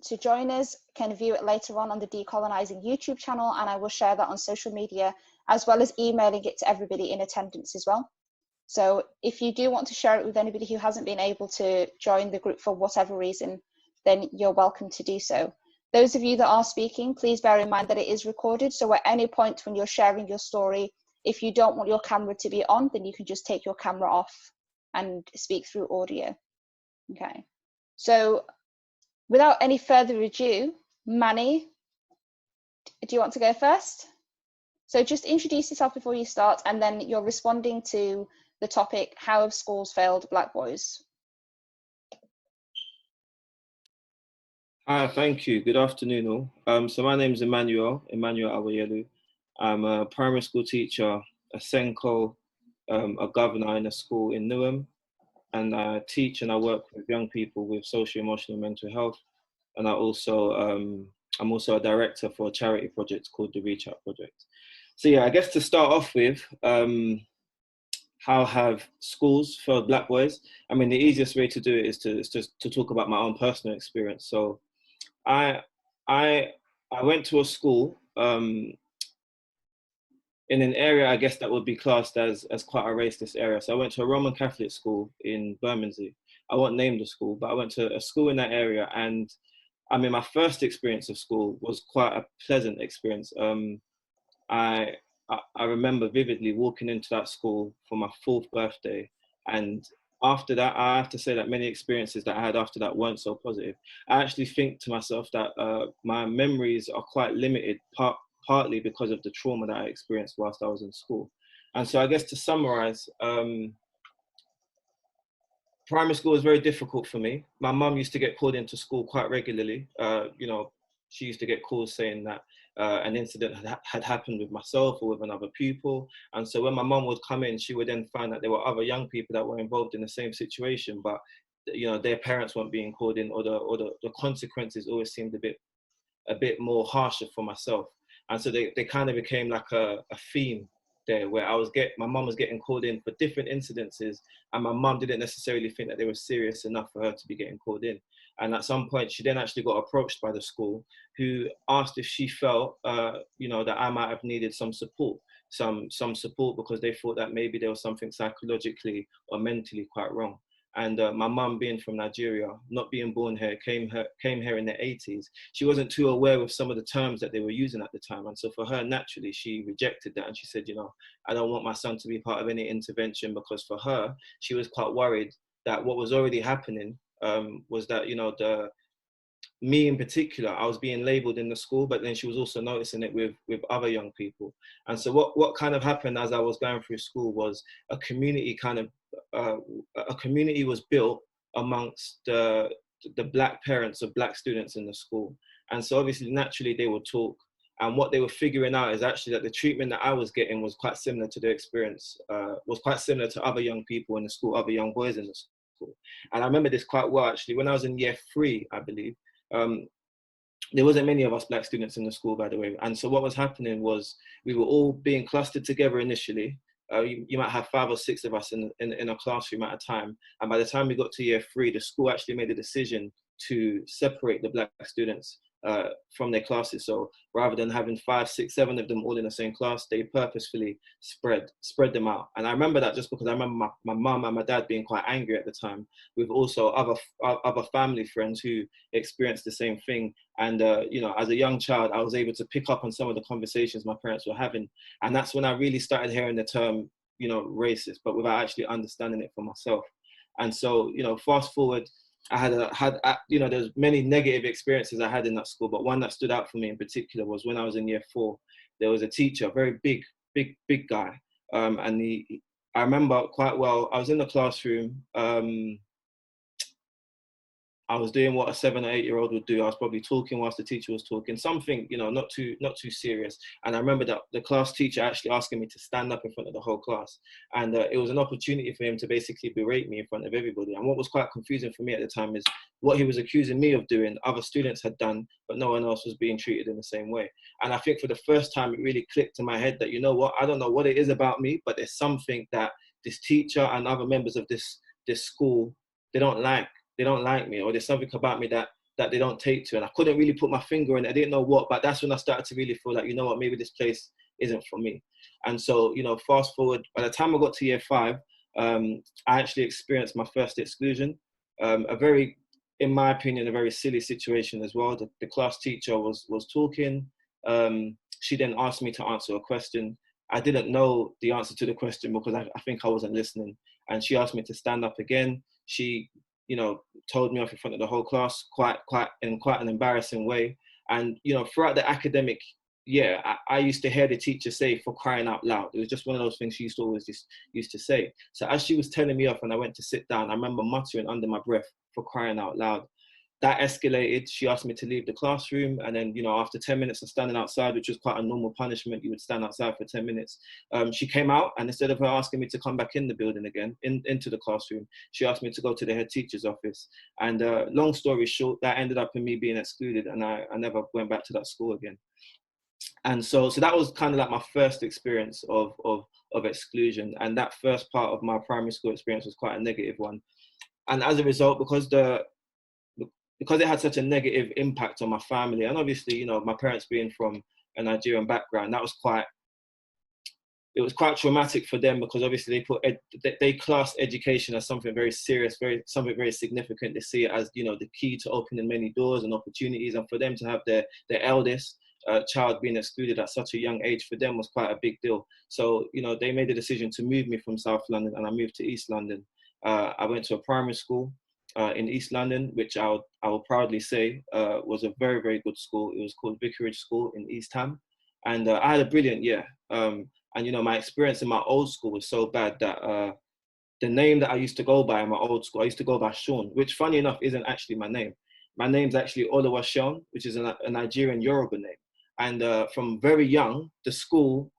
to join us can view it later on the Decolonizing YouTube channel, and I will share that on social media, as well as emailing it to everybody in attendance as well. So if you do want to share it with anybody who hasn't been able to join the group for whatever reason, then you're welcome to do so. Those of you that are speaking, please bear in mind that it is recorded. So at any point when you're sharing your story, if you don't want your camera to be on, then you can just take your camera off and speak through audio. Okay. So without any further ado, Manny, do you want to go first? So just introduce yourself before you start, and then you're responding to the topic, how have schools failed Black boys? Hi, thank you. Good afternoon all. So my name is Emmanuel Awayelu. I'm a primary school teacher, a Senko, a governor in a school in Newham, and I teach and I work with young people with social, emotional, and mental health. And I'm also a director for a charity project called the Reach Out Project. So yeah, I guess to start off with, how have schools failed Black boys? I mean, the easiest way to do it is to talk about my own personal experience. So I went to a school in an area, I guess, that would be classed as quite a racist area. So I went to a Roman Catholic school in Bermondsey. I won't name the school, but I went to a school in that area, and I mean, my first experience of school was quite a pleasant experience. I remember vividly walking into that school for my 4th birthday, and after that, I have to say that many experiences that I had after that weren't so positive. I actually think to myself that my memories are quite limited, partly because of the trauma that I experienced whilst I was in school. And so I guess to summarize, primary school was very difficult for me. My mum used to get called into school quite regularly. She used to get calls saying that an incident had happened with myself or with another pupil. And so when my mum would come in, she would then find that there were other young people that were involved in the same situation, but their parents weren't being called in, or the consequences always seemed a bit more harsher for myself. And so they kind of became like a theme there, where my mum was getting called in for different incidences, and my mum didn't necessarily think that they were serious enough for her to be getting called in. And at some point, she then actually got approached by the school, who asked if she felt, that I might have needed some support, some support, because they thought that maybe there was something psychologically or mentally quite wrong. And my mum, being from Nigeria, not being born here, came here in the 80s. She wasn't too aware of some of the terms that they were using at the time. And so for her, naturally, she rejected that. And she said, I don't want my son to be part of any intervention, because for her, she was quite worried that what was already happening was that, me in particular, I was being labeled in the school, but then she was also noticing it with other young people. And so what kind of happened as I was going through school was a community was built amongst the Black parents of Black students in the school. And so obviously, naturally, they would talk. And what they were figuring out is actually that the treatment that I was getting was quite similar to their experience, was quite similar to other young people in the school, other young boys in the school. And I remember this quite well, actually. When I was in year 3, I believe, there wasn't many of us Black students in the school, by the way. And so what was happening was we were all being clustered together initially. You might have 5 or 6 of us in a classroom at a time. And by the time we got to year 3, the school actually made a decision to separate the Black students from their classes. So rather than having 5, 6, 7 of them all in the same class, they purposefully spread them out. And I remember that just because I remember my mum and my dad being quite angry at the time, with also other family friends who experienced the same thing. And as a young child, I was able to pick up on some of the conversations my parents were having. And that's when I really started hearing the term, racist, but without actually understanding it for myself. And so, fast forward, there's many negative experiences I had in that school, but one that stood out for me in particular was when I was in year 4. There was a teacher, a very big guy, and I remember quite well. I was in the classroom. I was doing what a 7 or 8-year-old would do. I was probably talking whilst the teacher was talking, something, not too serious. And I remember that the class teacher actually asking me to stand up in front of the whole class. And it was an opportunity for him to basically berate me in front of everybody. And what was quite confusing for me at the time is what he was accusing me of doing, other students had done, but no one else was being treated in the same way. And I think for the first time, it really clicked in my head that, I don't know what it is about me, but there's something that this teacher and other members of this school, they don't like me, or there's something about me that that they don't take to. And I couldn't really put my finger on it. I didn't know what, but that's when I started to really feel like, you know what, maybe this place isn't for me. And so, you know, fast forward, by the time I got to year 5, I actually experienced my first exclusion. A very, in my opinion, a very silly situation as well. The class teacher was talking. She then asked me to answer a question. I didn't know the answer to the question because I think I wasn't listening. And she asked me to stand up again. She, you know, told me off in front of the whole class, quite an embarrassing way. And, you know, throughout the academic year, I used to hear the teacher say, "For crying out loud." It was just one of those things she used to always just used to say. So as she was telling me off and I went to sit down, I remember muttering under my breath, "For crying out loud." That escalated. She asked me to leave the classroom. And then, you know, after 10 minutes of standing outside, which was quite a normal punishment, you would stand outside for 10 minutes. She came out, and instead of her asking me to come back in the building again, into the classroom, she asked me to go to the head teacher's office. And long story short, that ended up in me being excluded, and I never went back to that school again. And so that was kind of like my first experience of exclusion. And that first part of my primary school experience was quite a negative one. And as a result, because it had such a negative impact on my family, and obviously, you know, my parents being from a Nigerian background, it was quite traumatic for them, because obviously they class education as something very serious, something very significant. They see it as, you know, the key to opening many doors and opportunities, and for them to have their eldest child being excluded at such a young age, for them was quite a big deal. So, you know, they made the decision to move me from South London, and I moved to East London. I went to a primary school in East London, which I will proudly say was a very, very good school. It was called Vicarage School in East Ham. And I had a brilliant year. And, you know, my experience in my old school was so bad that the name that I used to go by in my old school, I used to go by Sean, which funny enough isn't actually my name. My name's actually Oluwaseun, which is a Nigerian Yoruba name. And from very young, the school,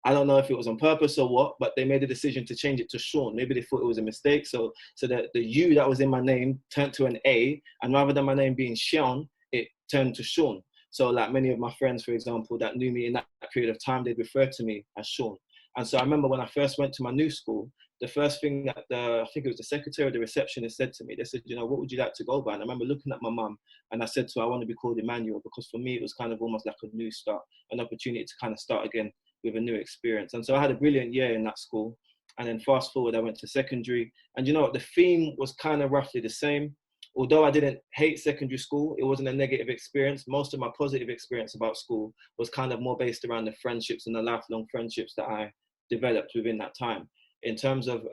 I don't know if it was on purpose or what, but they made a decision to change it to Sean. Maybe they thought it was a mistake. So the U that was in my name turned to an A, and rather than my name being Sean, it turned to Sean. So like many of my friends, for example, that knew me in that period of time, they'd refer to me as Sean. And so I remember when I first went to my new school, the first thing that I think it was the secretary or the receptionist said to me, they said, you know, what would you like to go by? And I remember looking at my mum, and I said to her, I want to be called Emmanuel, because for me, it was kind of almost like a new start, an opportunity to kind of start again with a new experience. And so I had a brilliant year in that school. And then fast forward, I went to secondary. And you know what, the theme was kind of roughly the same. Although I didn't hate secondary school, it wasn't a negative experience. Most of my positive experience about school was kind of more based around the friendships and the lifelong friendships that I developed within that time. In terms of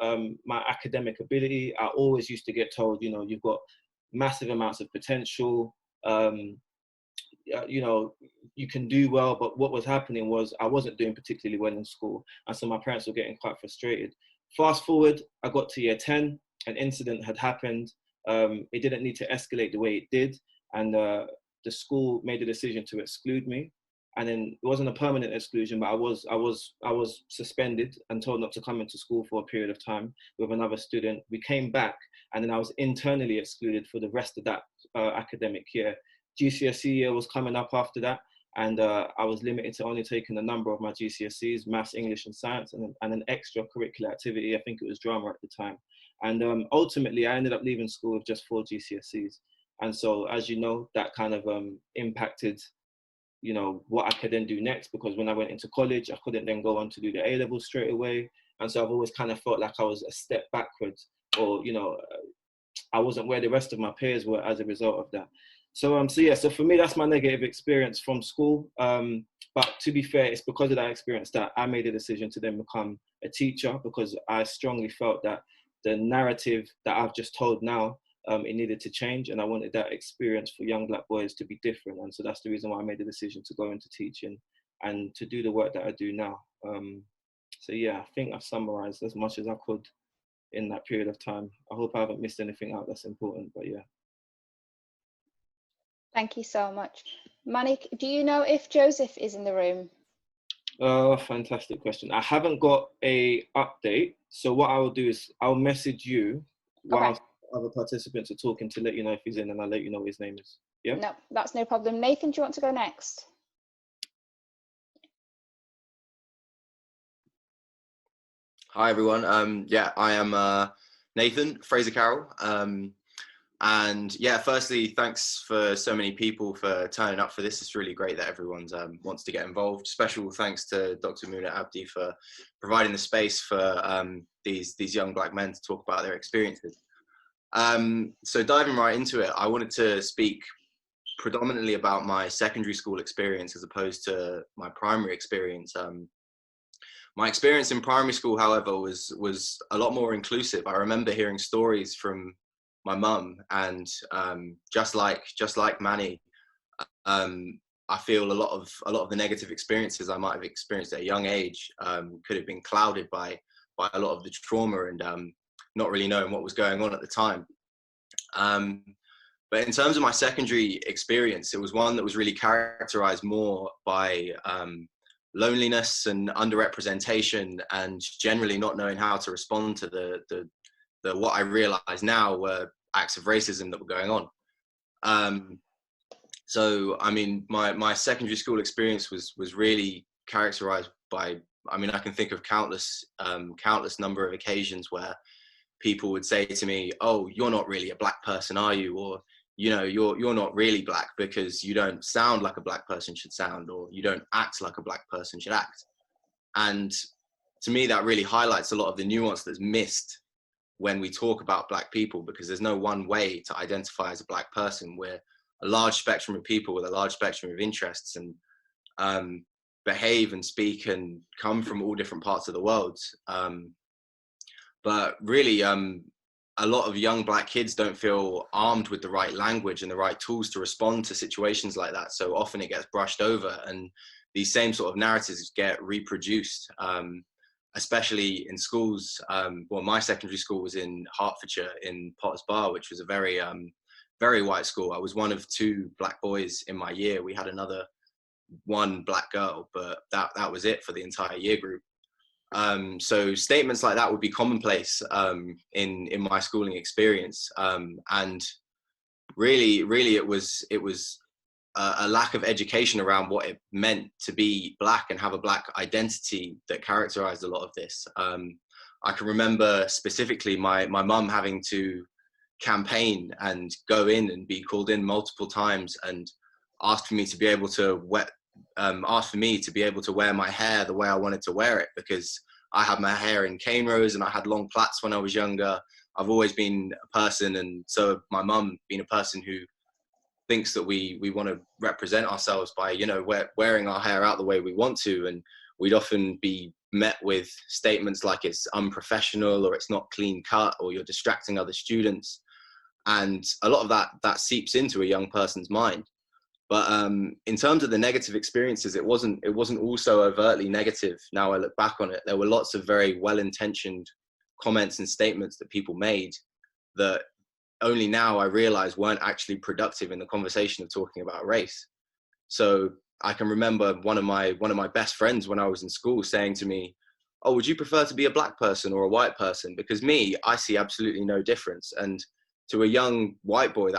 my academic ability, I always used to get told, you know, you've got massive amounts of potential, you know, you can do well. But what was happening was I wasn't doing particularly well in school. And so my parents were getting quite frustrated. Fast forward, I got to year 10, an incident had happened. It didn't need to escalate the way it did. And the school made a decision to exclude me. And then it wasn't a permanent exclusion, but I was suspended and told not to come into school for a period of time with another student. We came back, and then I was internally excluded for the rest of that academic year. GCSE year was coming up after that, and I was limited to only taking a number of my GCSEs, maths, English, and science, and an extracurricular activity. I think it was drama at the time. And ultimately, I ended up leaving school with just 4 GCSEs. And so, as you know, that kind of impacted, you know, what I could then do next, because when I went into college, I couldn't then go on to do the A-levels straight away. And so I've always kind of felt like I was a step backwards, or, you know, I wasn't where the rest of my peers were as a result of that. So so for me, that's my negative experience from school. But to be fair, it's because of that experience that I made a decision to then become a teacher, because I strongly felt that the narrative that I've just told now, it needed to change, and I wanted that experience for young Black boys to be different. And so that's the reason why I made the decision to go into teaching and to do the work that I do now. So yeah, I think I've summarized as much as I could in that period of time. I hope I haven't missed anything out that's important, but yeah. Thank you so much. Manik, do you know if Joseph is in the room? Fantastic question. I haven't got a update, so what I will do is I'll message you while other participants are talking to let you know if he's in, and I'll let you know what his name is. Yeah? No, that's no problem. Nathan, do you want to go next? Hi everyone. Yeah, I am Nathan Fraser Carroll. And yeah, firstly, thanks for so many people for turning up for this. It's really great that everyone's wants to get involved. Special thanks to Dr. Muna Abdi for providing the space for these young Black men to talk about their experiences. So diving right into it, I wanted to speak predominantly about my secondary school experience as opposed to my primary experience. My experience in primary school, however, was a lot more inclusive. I remember hearing stories from my mum, and just like Manny, I feel a lot of the negative experiences I might have experienced at a young age could have been clouded by a lot of the trauma and not really knowing what was going on at the time. But in terms of my secondary experience, it was one that was really characterized more by loneliness and underrepresentation, and generally not knowing how to respond to the what I realize now were acts of racism that were going on. So, I mean, my secondary school experience was really characterized by, I mean, I can think of countless number of occasions where people would say to me, "Oh, you're not really a Black person, are you?" Or, you know, you're not really Black because you don't sound like a Black person should sound, or you don't act like a Black person should act. And to me, that really highlights a lot of the nuance that's missed when we talk about Black people, because there's no one way to identify as a Black person. We're a large spectrum of people with a large spectrum of interests, and behave and speak and come from all different parts of the world. But really, a lot of young Black kids don't feel armed with the right language and the right tools to respond to situations like that. So often it gets brushed over, and these same sort of narratives get reproduced, especially in schools. Well, my secondary school was in Hertfordshire, in Potters Bar, which was a very white school. I was one of 2 Black boys in my year. We had another 1 Black girl, but that was it for the entire year group. So statements like that would be commonplace in my schooling experience, and really it was a lack of education around what it meant to be Black and have a Black identity that characterized a lot of this. I can remember specifically my mum having to campaign and go in and be called in multiple times and ask for me to be able to wear my hair the way I wanted to wear it, because I had my hair in cane rows and I had long plaits when I was younger. I've always been a person, and so my mum being a person who thinks that we want to represent ourselves by, you know, wearing our hair out the way we want to, and we'd often be met with statements like it's unprofessional, or it's not clean cut, or you're distracting other students. And a lot of that seeps into a young person's mind. But in terms of the negative experiences, it wasn't all so overtly negative. Now I look back on it, there were lots of very well-intentioned comments and statements that people made that only now I realize weren't actually productive in the conversation of talking about race. So I can remember one of my best friends when I was in school saying to me, "Oh, would you prefer to be a Black person or a white person? Because me, I see absolutely no difference." And to a young white boy,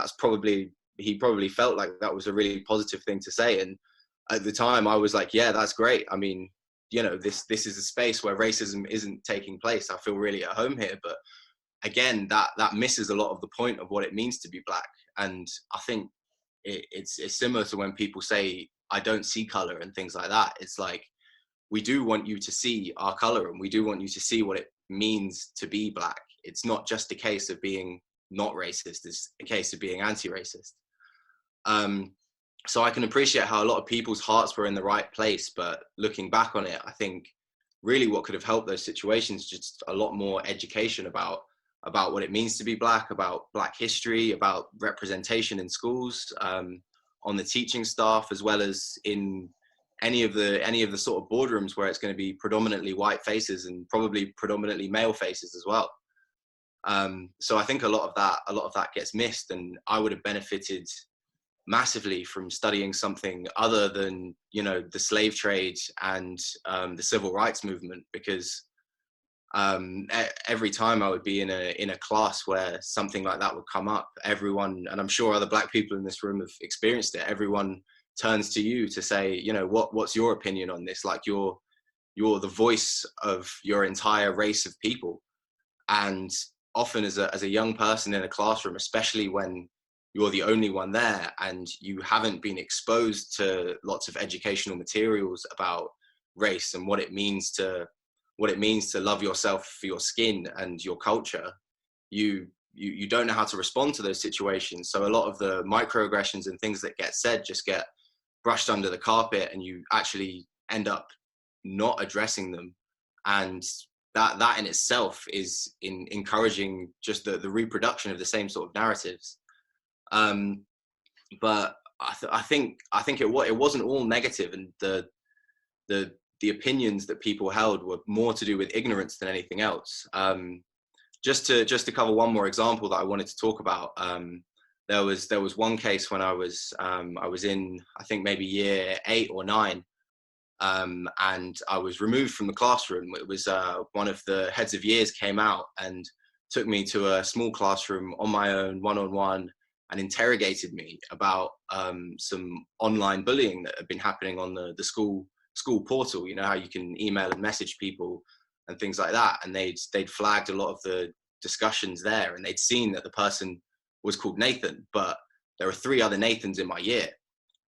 he probably felt like that was a really positive thing to say. And at the time I was like, yeah, that's great. I mean, you know, this is a space where racism isn't taking place. I feel really at home here. But again, that misses a lot of the point of what it means to be Black. And I think it's similar to when people say, "I don't see color," and things like that. It's like, we do want you to see our color, and we do want you to see what it means to be Black. It's not just a case of being not racist, it's a case of being anti-racist. So I can appreciate how a lot of people's hearts were in the right place, but looking back on it, I think really what could have helped those situations, just a lot more education about what it means to be Black, about Black history, about representation in schools, on the teaching staff, as well as in any of the sort of boardrooms where it's going to be predominantly white faces and probably predominantly male faces as well. So I think a lot of that gets missed, and I would have benefited massively from studying something other than, you know, the slave trade and the civil rights movement, because every time I would be in a class where something like that would come up, everyone, and I'm sure other Black people in this room have experienced it, everyone turns to you to say, you know, what's your opinion on this? Like you're the voice of your entire race of people. And often as a young person in a classroom, especially when you're the only one there and you haven't been exposed to lots of educational materials about race and what it means to love yourself for your skin and your culture, you don't know how to respond to those situations. So a lot of the microaggressions and things that get said just get brushed under the carpet, and you actually end up not addressing them. And that in itself is encouraging just the reproduction of the same sort of narratives. But I think it wasn't all negative, and the opinions that people held were more to do with ignorance than anything else. Just to cover one more example that I wanted to talk about, there was one case when I was in, I think maybe year 8 or 9, and I was removed from the classroom. It was one of the heads of years came out and took me to a small classroom on my own, one-on-one, and interrogated me about some online bullying that had been happening on the school portal. You know how you can email and message people and things like that, and they'd flagged a lot of the discussions there, and they'd seen that the person was called Nathan, but there were 3 other Nathans in my year,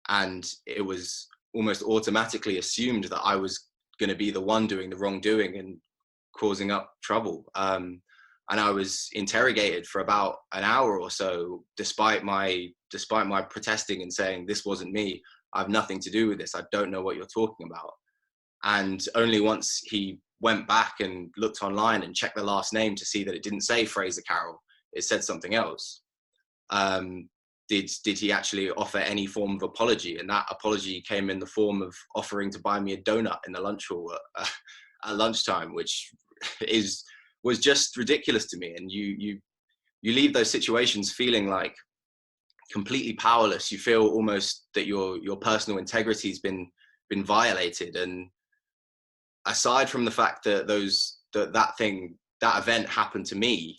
and it was almost automatically assumed that I was going to be the one doing the wrongdoing and causing up trouble. And I was interrogated for about an hour or so, despite my protesting and saying this wasn't me, I have nothing to do with this, I don't know what you're talking about. And only once he went back and looked online and checked the last name to see that it didn't say Fraser Carroll, it said something else, did he actually offer any form of apology. And that apology came in the form of offering to buy me a donut in the lunch hall at lunchtime, which was just ridiculous to me. And you leave those situations feeling like completely powerless. You feel almost that your personal integrity has been violated. And aside from the fact that that event happened to me,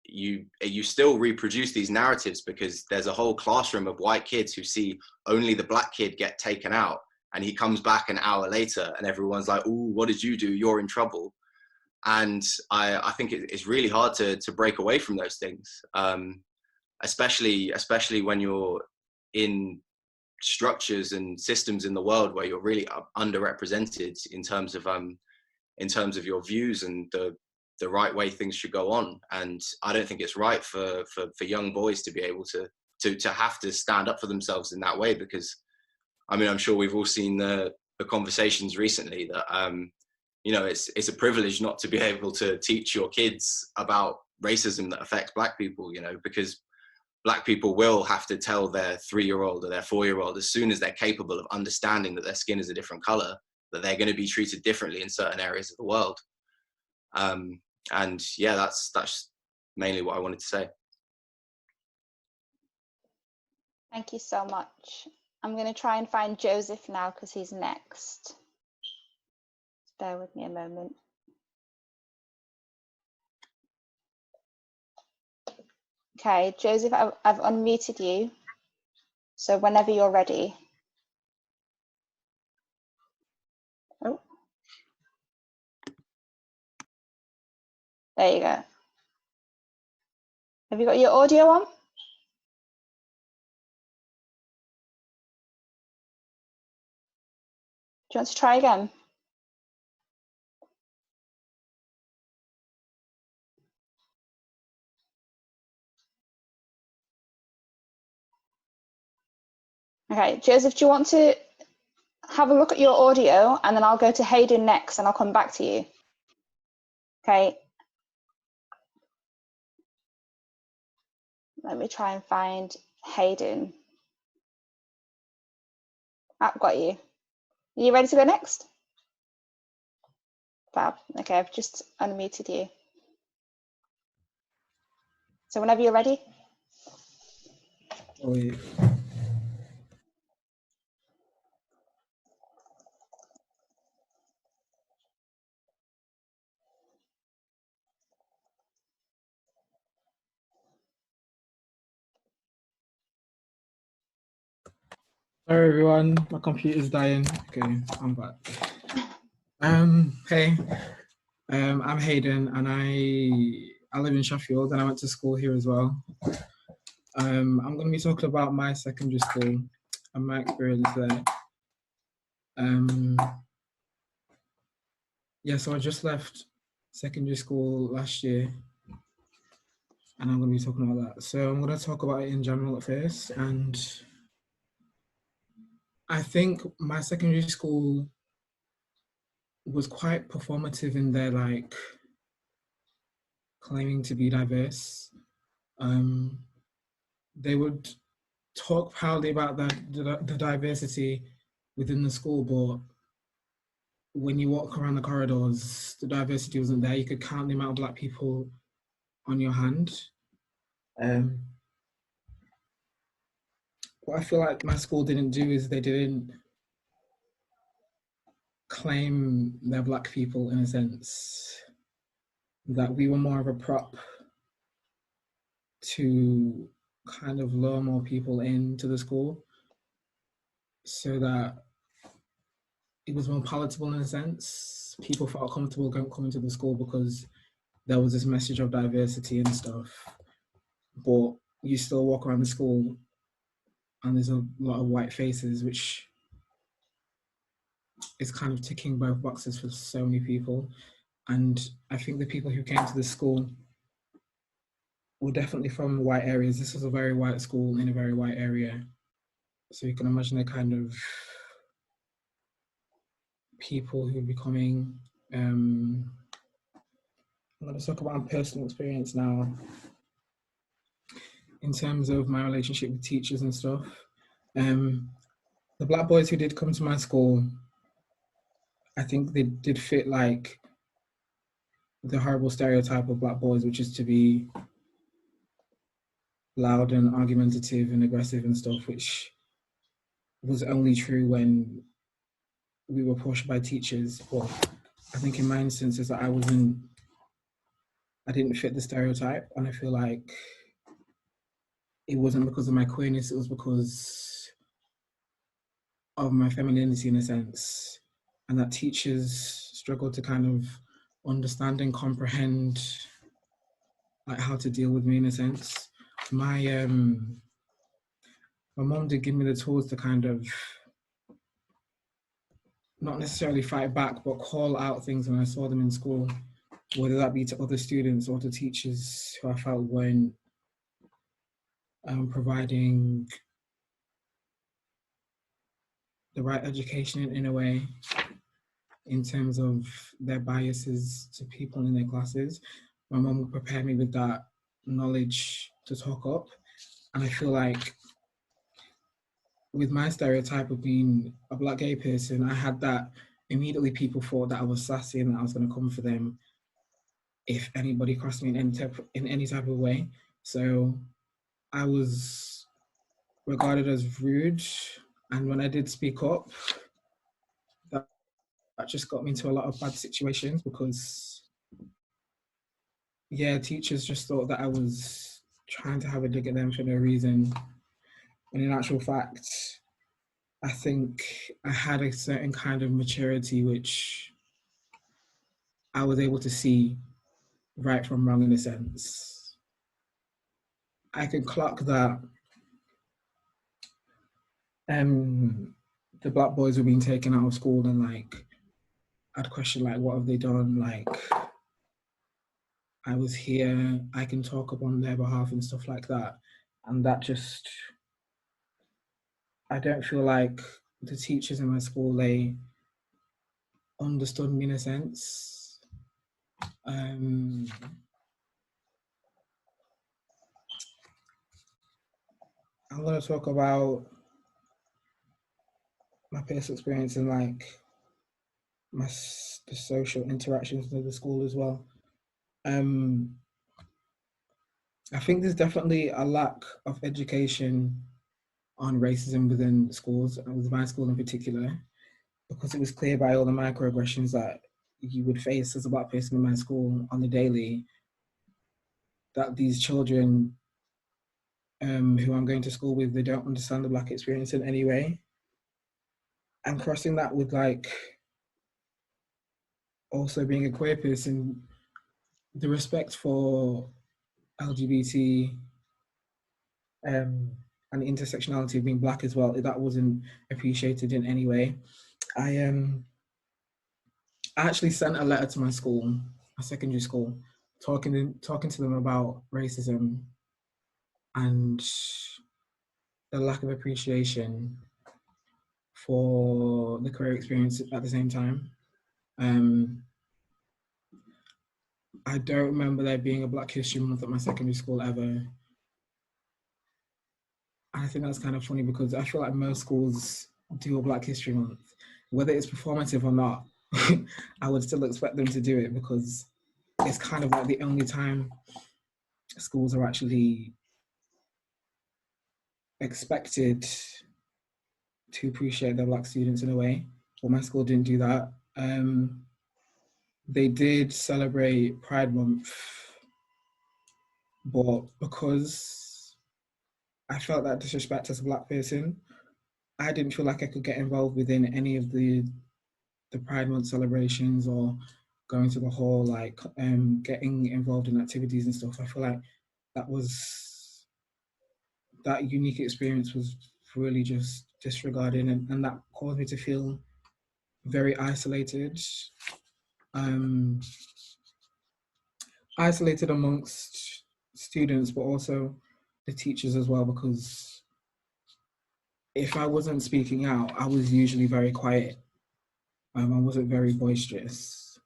you still reproduce these narratives, because there's a whole classroom of white kids who see only the black kid get taken out, and he comes back an hour later and everyone's like, "Ooh, what did you do? You're in trouble." And I think it's really hard to break away from those things, especially when you're in structures and systems in the world where you're really underrepresented in terms of your views and the right way things should go on. And I don't think it's right for young boys to be able to have to stand up for themselves in that way, because I mean, I'm sure we've all seen the conversations recently that you know, it's a privilege not to be able to teach your kids about racism that affects black people, you know, because black people will have to tell their 3-year-old or their 4-year-old, as soon as they're capable of understanding that their skin is a different color, that they're going to be treated differently in certain areas of the world. And yeah, that's mainly what I wanted to say. Thank you so much. I'm going to try and find Joseph now because he's next. Just bear with me a moment. Okay, Joseph, I've unmuted you. So whenever you're ready. Oh. There you go. Have you got your audio on? Do you want to try again? Okay, Joseph, do you want to have a look at your audio, and then I'll go to Hayden next and I'll come back to you. Okay. Let me try and find Hayden. I've got you. Are you ready to go next? Fab. Okay, I've just unmuted you. So whenever you're ready. Oh, yeah. Sorry everyone, my computer's dying. Okay, I'm back. Hey, I'm Hayden, and I live in Sheffield and I went to school here as well. I'm going to be talking about my secondary school and my experience there. Yeah, so I just left secondary school last year and I'm going to be talking about that. So I'm going to talk about it in general at first. And I think my secondary school was quite performative in their like claiming to be diverse. They would talk proudly about the diversity within the school, but when you walk around the corridors, the diversity wasn't there. You could count the amount of Black people on your hand. What I feel like my school didn't do is they didn't claim their Black people in a sense, that we were more of a prop to kind of lure more people into the school so that it was more palatable in a sense. People felt comfortable coming to the school because there was this message of diversity and stuff. But you still walk around the school and there's a lot of white faces, which is kind of ticking both boxes for so many people. And I think the people who came to the school were definitely from white areas. This was a very white school in a very white area. So you can imagine the kind of people who would be coming. I'm going to talk about my personal experience now in terms of my relationship with teachers and stuff. The Black boys who did come to my school, I think they did fit like the horrible stereotype of Black boys, which is to be loud and argumentative and aggressive and stuff, which was only true when we were pushed by teachers. But I think in my instances that I didn't fit the stereotype, and I feel like it wasn't because of my queerness, it was because of my femininity in a sense, and that teachers struggled to kind of understand and comprehend like how to deal with me in a sense. My mom did give me the tools to kind of not necessarily fight back, but call out things when I saw them in school, whether that be to other students or to teachers who I felt weren't providing the right education in a way, in terms of their biases to people in their classes. My mum would prepare me with that knowledge to talk up. And I feel like with my stereotype of being a Black gay person, I had that immediately. People thought that I was sassy and that I was going to come for them if anybody crossed me in any type of way. So I was regarded as rude. And when I did speak up, that just got me into a lot of bad situations because, yeah, teachers just thought that I was trying to have a dig at them for no reason. And in actual fact, I think I had a certain kind of maturity which I was able to see right from wrong in a sense. I could clock that the Black boys were being taken out of school, and like I'd question like, what have they done? Like, I was here, I can talk up on their behalf and stuff like that. And that just, I don't feel like the teachers in my school, they understood me in a sense. I'm going to talk about my personal experience and like the social interactions with the school as well. I think there's definitely a lack of education on racism within schools, with my school in particular, because it was clear by all the microaggressions that you would face as a Black person in my school on the daily, that these children who I'm going to school with, they don't understand the Black experience in any way. And crossing that with like also being a queer person, the respect for LGBT and intersectionality of being Black as well, that wasn't appreciated in any way. I actually sent a letter to my school, my secondary school, talking to them about racism and the lack of appreciation for the career experience at the same time. I don't remember there being a Black History Month at my secondary school ever. I think that's kind of funny because I feel like most schools do a Black History Month. Whether it's performative or not, I would still expect them to do it because it's kind of like the only time schools are actually expected to appreciate their Black students in a way. Well, my school didn't do that. They did celebrate Pride Month, but because I felt that disrespect as a Black person, I didn't feel like I could get involved within any of the Pride Month celebrations or going to the hall, like getting involved in activities and stuff. I feel like that unique experience was really just disregarded, and that caused me to feel very isolated. Isolated amongst students, but also the teachers as well, because if I wasn't speaking out, I was usually very quiet. I wasn't very boisterous.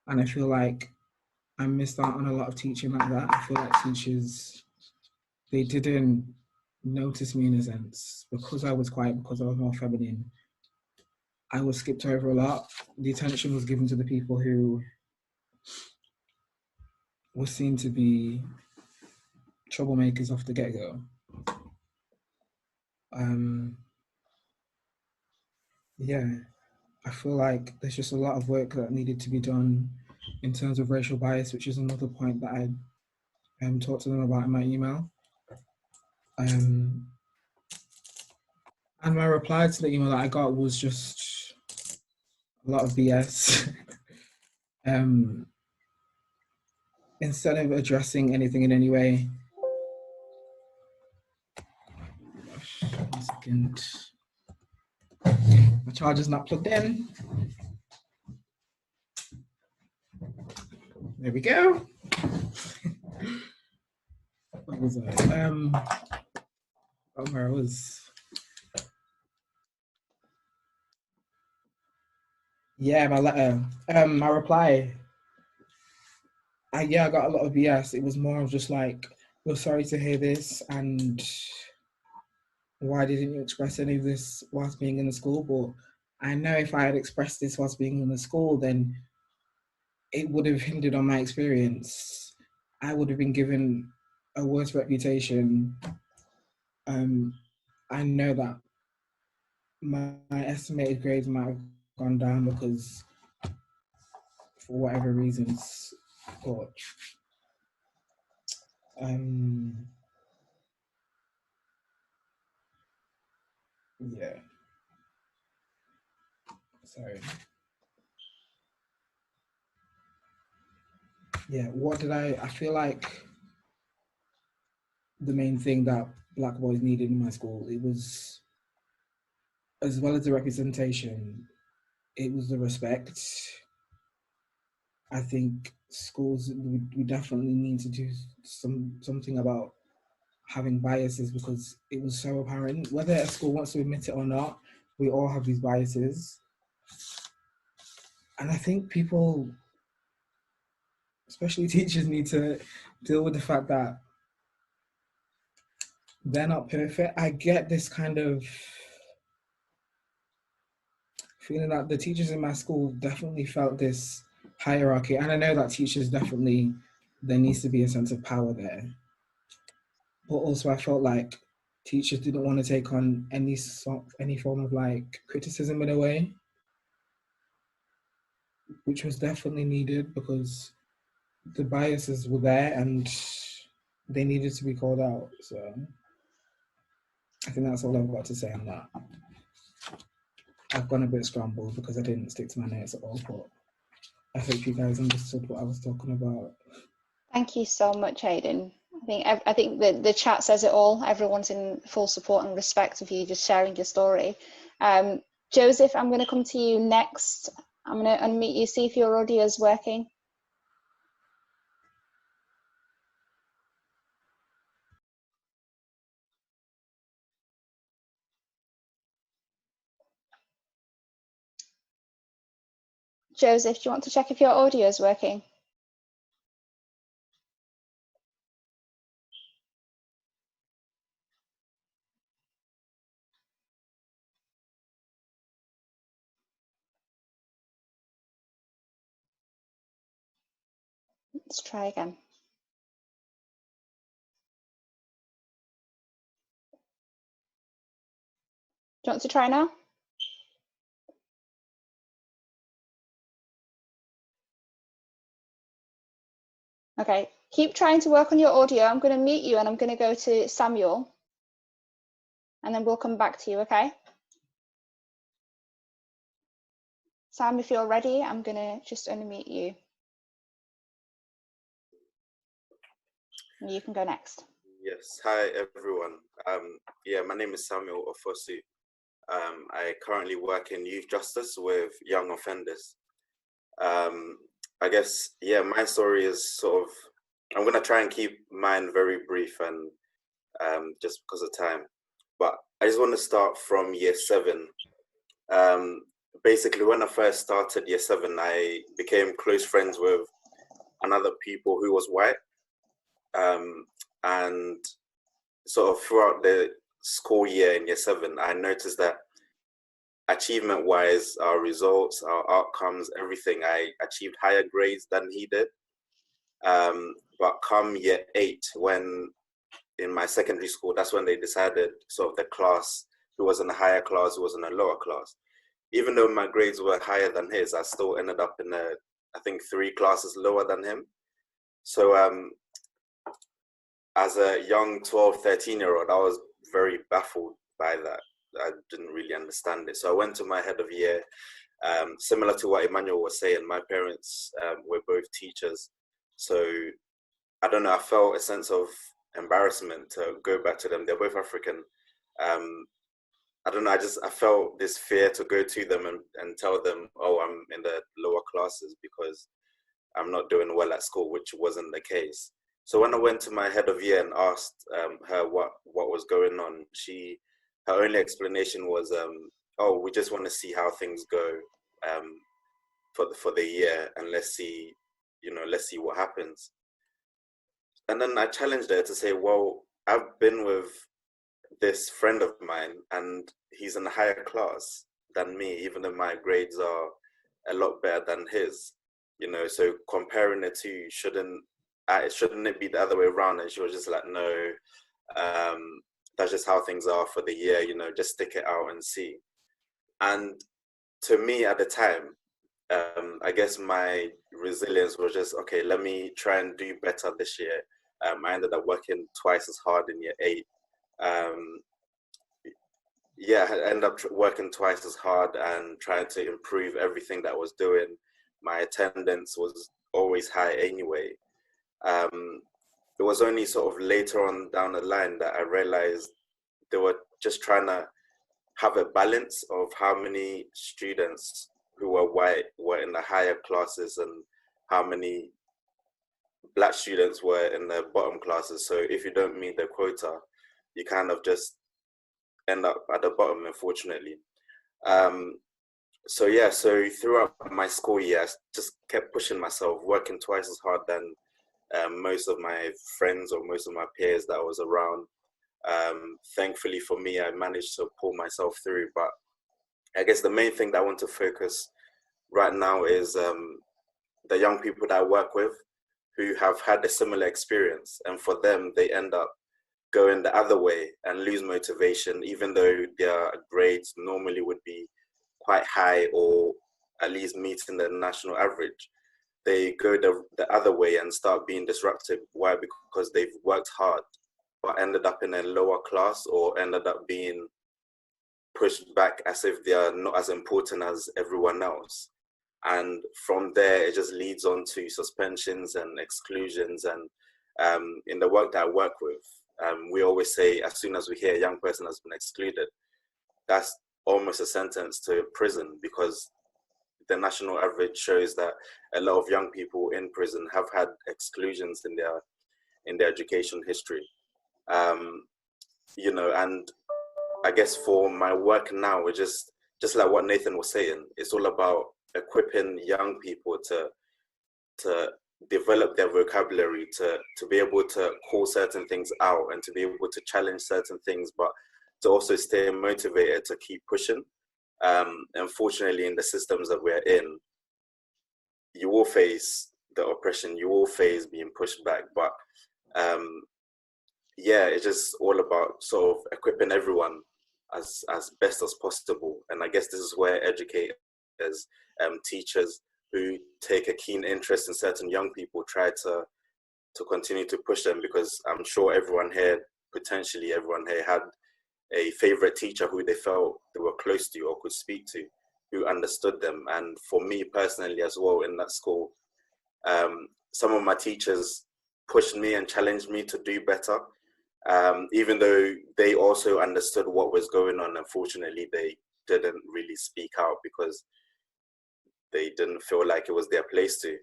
And I feel like I missed out on a lot of teaching like that. I feel like teachers, they didn't notice me in a sense because I was quiet, because I was more feminine. I was skipped over a lot. The attention was given to the people who were seen to be troublemakers off the get-go. Yeah, I feel like there's just a lot of work that needed to be done in terms of racial bias, which is another point that I talked to them about in my email. And my reply to the email that I got was just a lot of BS. Instead of addressing anything in any way, 1 second. My charger's not plugged in. There we go. What was I? Where I was. Yeah, my letter. My reply. I got a lot of BS. It was more of just like, we're sorry to hear this, and why didn't you express any of this whilst being in the school? But I know if I had expressed this whilst being in the school, then it would have hindered on my experience. I would have been given a worse reputation. I know that my estimated grades might have gone down because, for whatever reasons, but yeah. Sorry. Yeah, what did I feel like the main thing that Black boys needed in my school, it was, as well as the representation, it was the respect. I think schools, we definitely need to do something about having biases, because it was so apparent. Whether a school wants to admit it or not, we all have these biases. And I think people, especially teachers, need to deal with the fact that they're not perfect. I get this kind of feeling that the teachers in my school definitely felt this hierarchy. And I know that teachers definitely, there needs to be a sense of power there. But also I felt like teachers didn't want to take on any form of like criticism in a way, which was definitely needed because the biases were there and they needed to be called out. So I think that's all I've got to say on that. I've gone a bit scrambled because I didn't stick to my notes at all, but I hope you guys understood what I was talking about. Thank you so much, Aidan. I think the chat says it all. Everyone's in full support and respect of you just sharing your story. Joseph, I'm going to come to you next. I'm going to unmute you, see if your audio is working. Joseph, do you want to check if your audio is working? Let's try again. Do you want to try now? Okay, keep trying to work on your audio. I'm going to mute you and I'm going to go to Samuel and then we'll come back to you, okay? Sam, if you're ready, I'm going to just unmute you. And you can go next. Yes, hi everyone. Yeah, my name is Samuel Ofosu. I currently work in youth justice with young offenders. I guess, yeah, my story is sort of, I'm going to try and keep mine very brief and just because of time. But I just want to start from year 7. Basically, when I first started year 7, I became close friends with another people who was white. And sort of throughout the school year in year 7, I noticed that achievement-wise, our results, our outcomes, everything, I achieved higher grades than he did. But come year 8, when in my secondary school, that's when they decided sort of the class, who was in a higher class, who was in a lower class. Even though my grades were higher than his, I still ended up in I think 3 classes lower than him. So as a young 12, 13-year-old, I was very baffled by that. I didn't really understand it. So I went to my head of year, similar to what Emmanuel was saying. My parents were both teachers. So I don't know, I felt a sense of embarrassment to go back to them. They're both African. I don't know, I felt this fear to go to them and tell them, oh, I'm in the lower classes because I'm not doing well at school, which wasn't the case. So when I went to my head of year and asked her what was going on, her only explanation was, oh, we just want to see how things go for the year, and let's see what happens. And then I challenged her to say, well, I've been with this friend of mine and he's in a higher class than me, even though my grades are a lot better than his. So comparing the two, shouldn't it be the other way around? And she was just like, no, that's just how things are for the year, just stick it out and see. And to me at the time, I guess my resilience was just, okay, let me try and do better this year. I ended up working twice as hard in year 8. I ended up working twice as hard and trying to improve everything that I was doing. My attendance was always high anyway. It was only sort of later on down the line that I realized they were just trying to have a balance of how many students who were white were in the higher classes and how many Black students were in the bottom classes. So if you don't meet the quota, you kind of just end up at the bottom, unfortunately. So throughout my school year, I just kept pushing myself, working twice as hard than most of my friends or most of my peers that I was around. Thankfully for me, I managed to pull myself through. But I guess the main thing that I want to focus right now is the young people that I work with who have had a similar experience. And for them, they end up going the other way and lose motivation, even though their grades normally would be quite high or at least meeting the national average. They go the other way and start being disruptive. Why? Because they've worked hard, but ended up in a lower class or ended up being pushed back as if they are not as important as everyone else. And from there, it just leads on to suspensions and exclusions. And in the work that I work with, we always say, as soon as we hear a young person has been excluded, that's almost a sentence to prison, because the national average shows that a lot of young people in prison have had exclusions in their education history. You know, and I guess for my work now, it's just like what Nathan was saying, it's all about equipping young people to develop their vocabulary, to be able to call certain things out and to be able to challenge certain things, but to also stay motivated to keep pushing. Unfortunately, in the systems that we're in, you will face the oppression, you will face being pushed back, but yeah, it's just all about sort of equipping everyone as best as possible. And I guess this is where educators, teachers who take a keen interest in certain young people try to continue to push them, because I'm sure potentially everyone here had a favorite teacher who they felt they were close to or could speak to, who understood them. And for me personally as well, in that school, some of my teachers pushed me and challenged me to do better. Even though they also understood what was going on, unfortunately, they didn't really speak out because they didn't feel like it was their place to,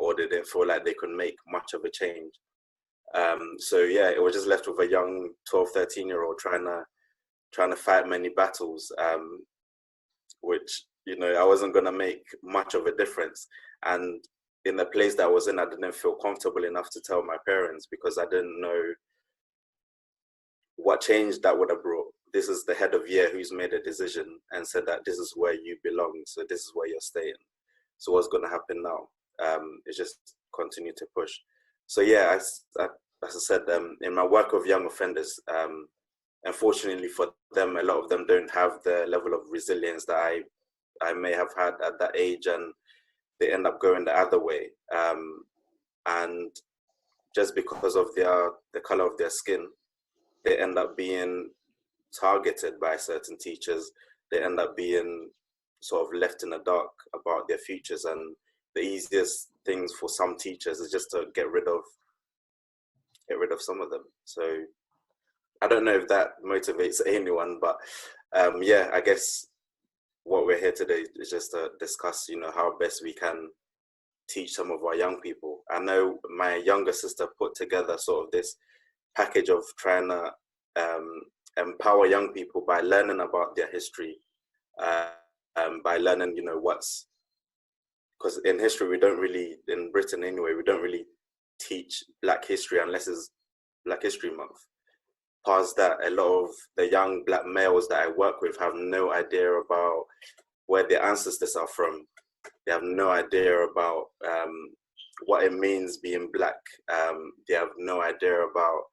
or they didn't feel like they could make much of a change. So yeah, it was just left with a young 12, 13-year-old trying to fight many battles, which, you know, I wasn't going to make much of a difference. And in the place that I was in, I didn't feel comfortable enough to tell my parents, because I didn't know what change that would have brought. This is the head of year who's made a decision and said that this is where you belong, so this is where you're staying. So what's going to happen now? Is just continue to push. So yeah, as I said, in my work with young offenders, unfortunately for them, a lot of them don't have the level of resilience that I may have had at that age, and they end up going the other way. And just because of the color of their skin, they end up being targeted by certain teachers. They end up being sort of left in the dark about their futures. And the easiest things for some teachers is just to get rid of some of them. So I don't know if that motivates anyone, but yeah, I guess what we're here today is just to discuss, you know, how best we can teach some of our young people. I know my younger sister put together sort of this package of trying to empower young people by learning about their history, by learning, you know, because in history, we don't really, in Britain anyway, we don't really teach Black history unless it's Black History Month. Past that, a lot of the young Black males that I work with have no idea about where their ancestors are from. They have no idea about what it means being Black. They have no idea about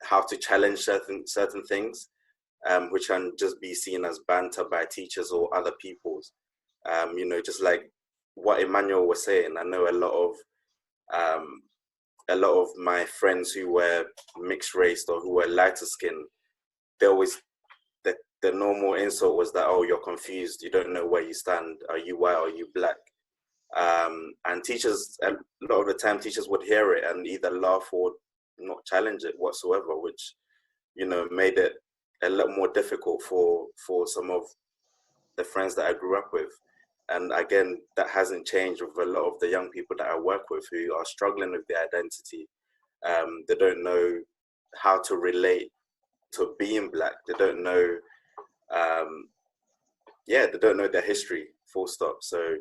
how to challenge certain things, which can just be seen as banter by teachers or other peoples. You know, just like what Emmanuel was saying, I know a lot of my friends who were mixed race or who were lighter skinned, they always, the normal insult was that, oh, you're confused, you don't know where you stand, are you white, are you Black? And teachers, a lot of the time, teachers would hear it and either laugh or not challenge it whatsoever, which, you know, made it a lot more difficult for some of the friends that I grew up with. And again, that hasn't changed with a lot of the young people that I work with who are struggling with their identity. They don't know how to relate to being Black. They don't know, they don't know their history, full stop. So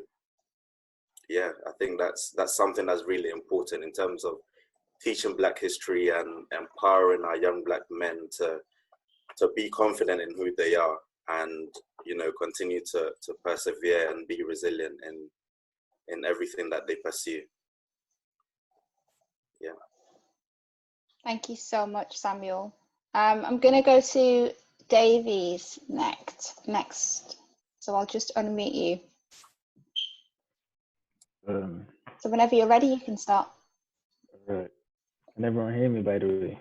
yeah, I think that's something that's really important in terms of teaching Black history and empowering our young Black men to be confident in who they are, and, you know, continue to persevere and be resilient in everything that they pursue. Yeah. Thank you so much, Samuel. I'm going to go to Davies next. So I'll just unmute you. So whenever you're ready, you can start. All right. Can everyone hear me, by the way?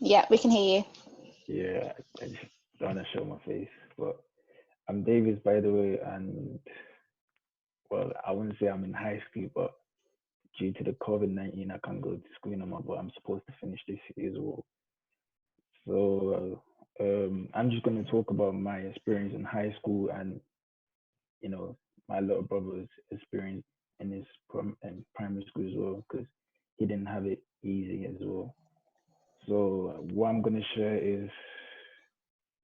Yeah, we can hear you. Yeah, I just don't want to show my face, but I'm Davis, by the way, and well, I wouldn't say I'm in high school, but due to the COVID-19, I can't go to school anymore, but I'm supposed to finish this year as well. So I'm just going to talk about my experience in high school and, you know, my little brother's experience in his in primary school as well, because he didn't have it easy as well. So what I'm going to share is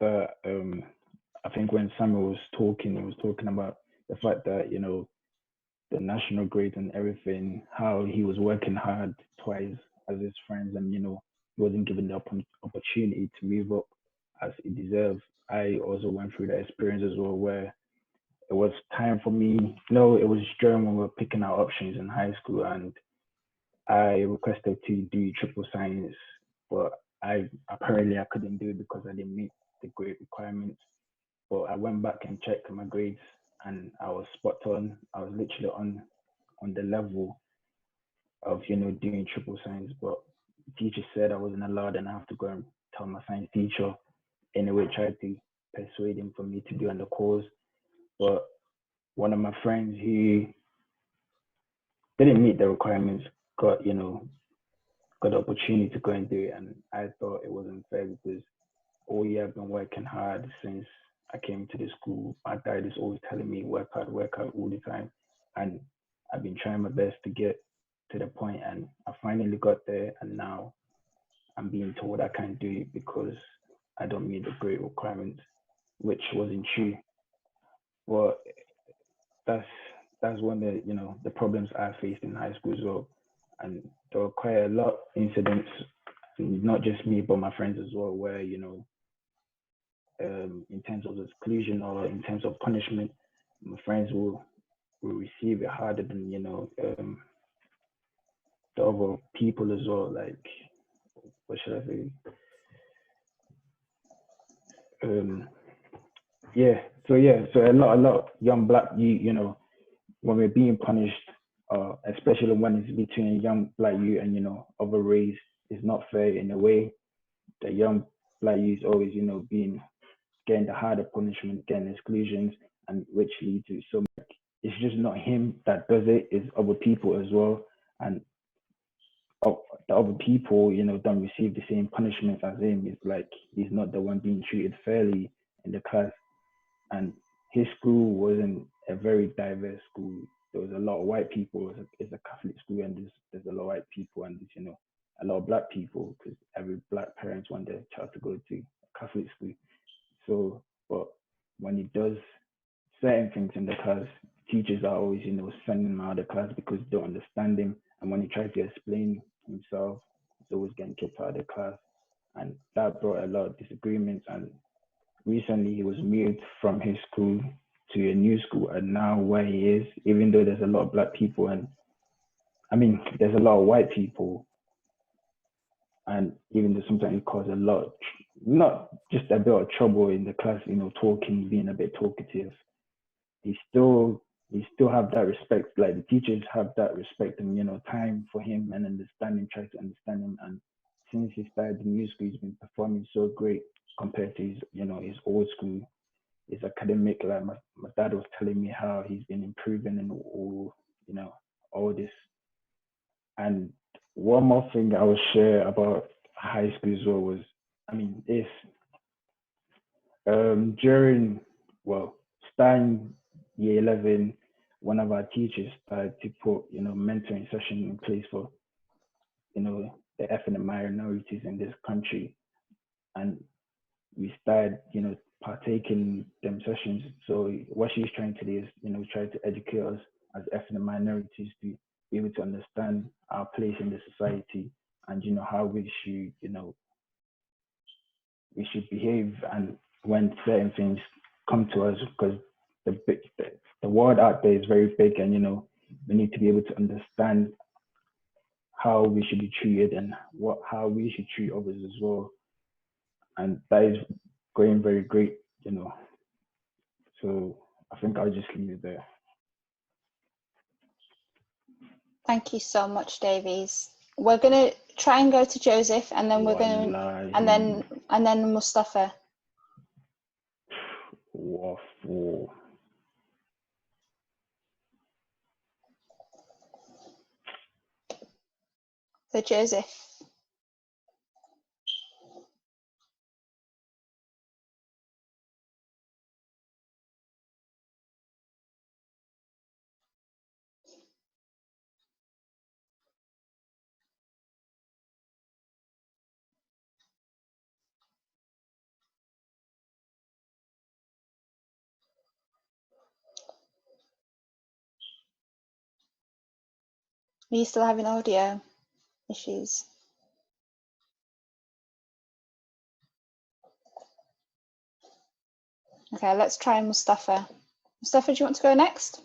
that I think when Samuel was talking, he was talking about the fact that, you know, the national grades and everything, how he was working hard twice as his friends, and, you know, he wasn't given the opportunity to move up as he deserved. I also went through that experience as well, where it was time for me. No, it was during when we were picking our options in high school, and I requested to do triple science, but I couldn't do it because I didn't meet the grade requirements. But I went back and checked my grades, and I was spot on. I was literally on the level of, you know, doing triple science. But the teacher said I wasn't allowed, and I have to go and tell my science teacher. Anyway, tried to persuade him for me to do on the course. But one of my friends who didn't meet the requirements got, you know, got the opportunity to go and do it, and I thought it wasn't fair because all year I've been working hard since I came to the school. My dad is always telling me work hard all the time, and I've been trying my best to get to the point, and I finally got there, and now I'm being told I can't do it because I don't meet the grade requirements, which wasn't true. Well, that's that's one of the, you know, the problems I faced in high school as well, and there were quite a lot of incidents, not just me but my friends as well, where, you know, in terms of exclusion or in terms of punishment, my friends will receive it harder than, you know, the other people as well. Like, what should I say? Yeah. So a lot of young black, you know, when we're being punished, especially when it's between young black youth and, you know, other race, it's not fair in a way. The young black youth is always, you know, being getting the harder punishment, getting exclusions, and which leads to so much. It's just not him that does it; it's other people as well, and the other people, you know, don't receive the same punishments as him. It's like he's not the one being treated fairly in the class, and his school wasn't a very diverse school. There was a lot of white people. It's a Catholic school, and there's a lot of white people, and there's, you know, a lot of black people, because every black parents want their child to go to a Catholic school. So, but when he does certain things in the class, teachers are always, you know, sending him out of the class because they don't understand him. And when he tries to explain himself, he's always getting kicked out of the class. And that brought a lot of disagreements. And recently he was moved from his school to a new school. And now where he is, even though there's a lot of black people, and I mean, there's a lot of white people, and even though sometimes it causes a lot, not just a bit of trouble in the class, you know, talking, being a bit talkative, he still have that respect. Like, the teachers have that respect and, you know, time for him and understanding, try to understand him. And since he started the new school, he's been performing so great compared to his, you know, his old school, his academic. Like, my dad was telling me how he's been improving and all, you know, all this. And one more thing I will share about high school as well was, I mean, if during, well, starting year 11, one of our teachers started to put, you know, mentoring session in place for, you know, the ethnic minorities in this country. And we started, you know, partaking in them sessions. So what she's trying to do is, you know, try to educate us as ethnic minorities to be able to understand our place in the society, and, you know, how we should, you know, we should behave, and when certain things come to us, because the world out there is very big, and, you know, we need to be able to understand how we should be treated and how we should treat others as well. And that is going very great, you know. So I think I'll just leave it there. Thank you so much, Davies. We're gonna try and go to Joseph, and then we're going to, and then Mustafa. Waffle. So Joseph. Are you still having audio issues? Okay, let's try Mustafa. Mustafa, do you want to go next?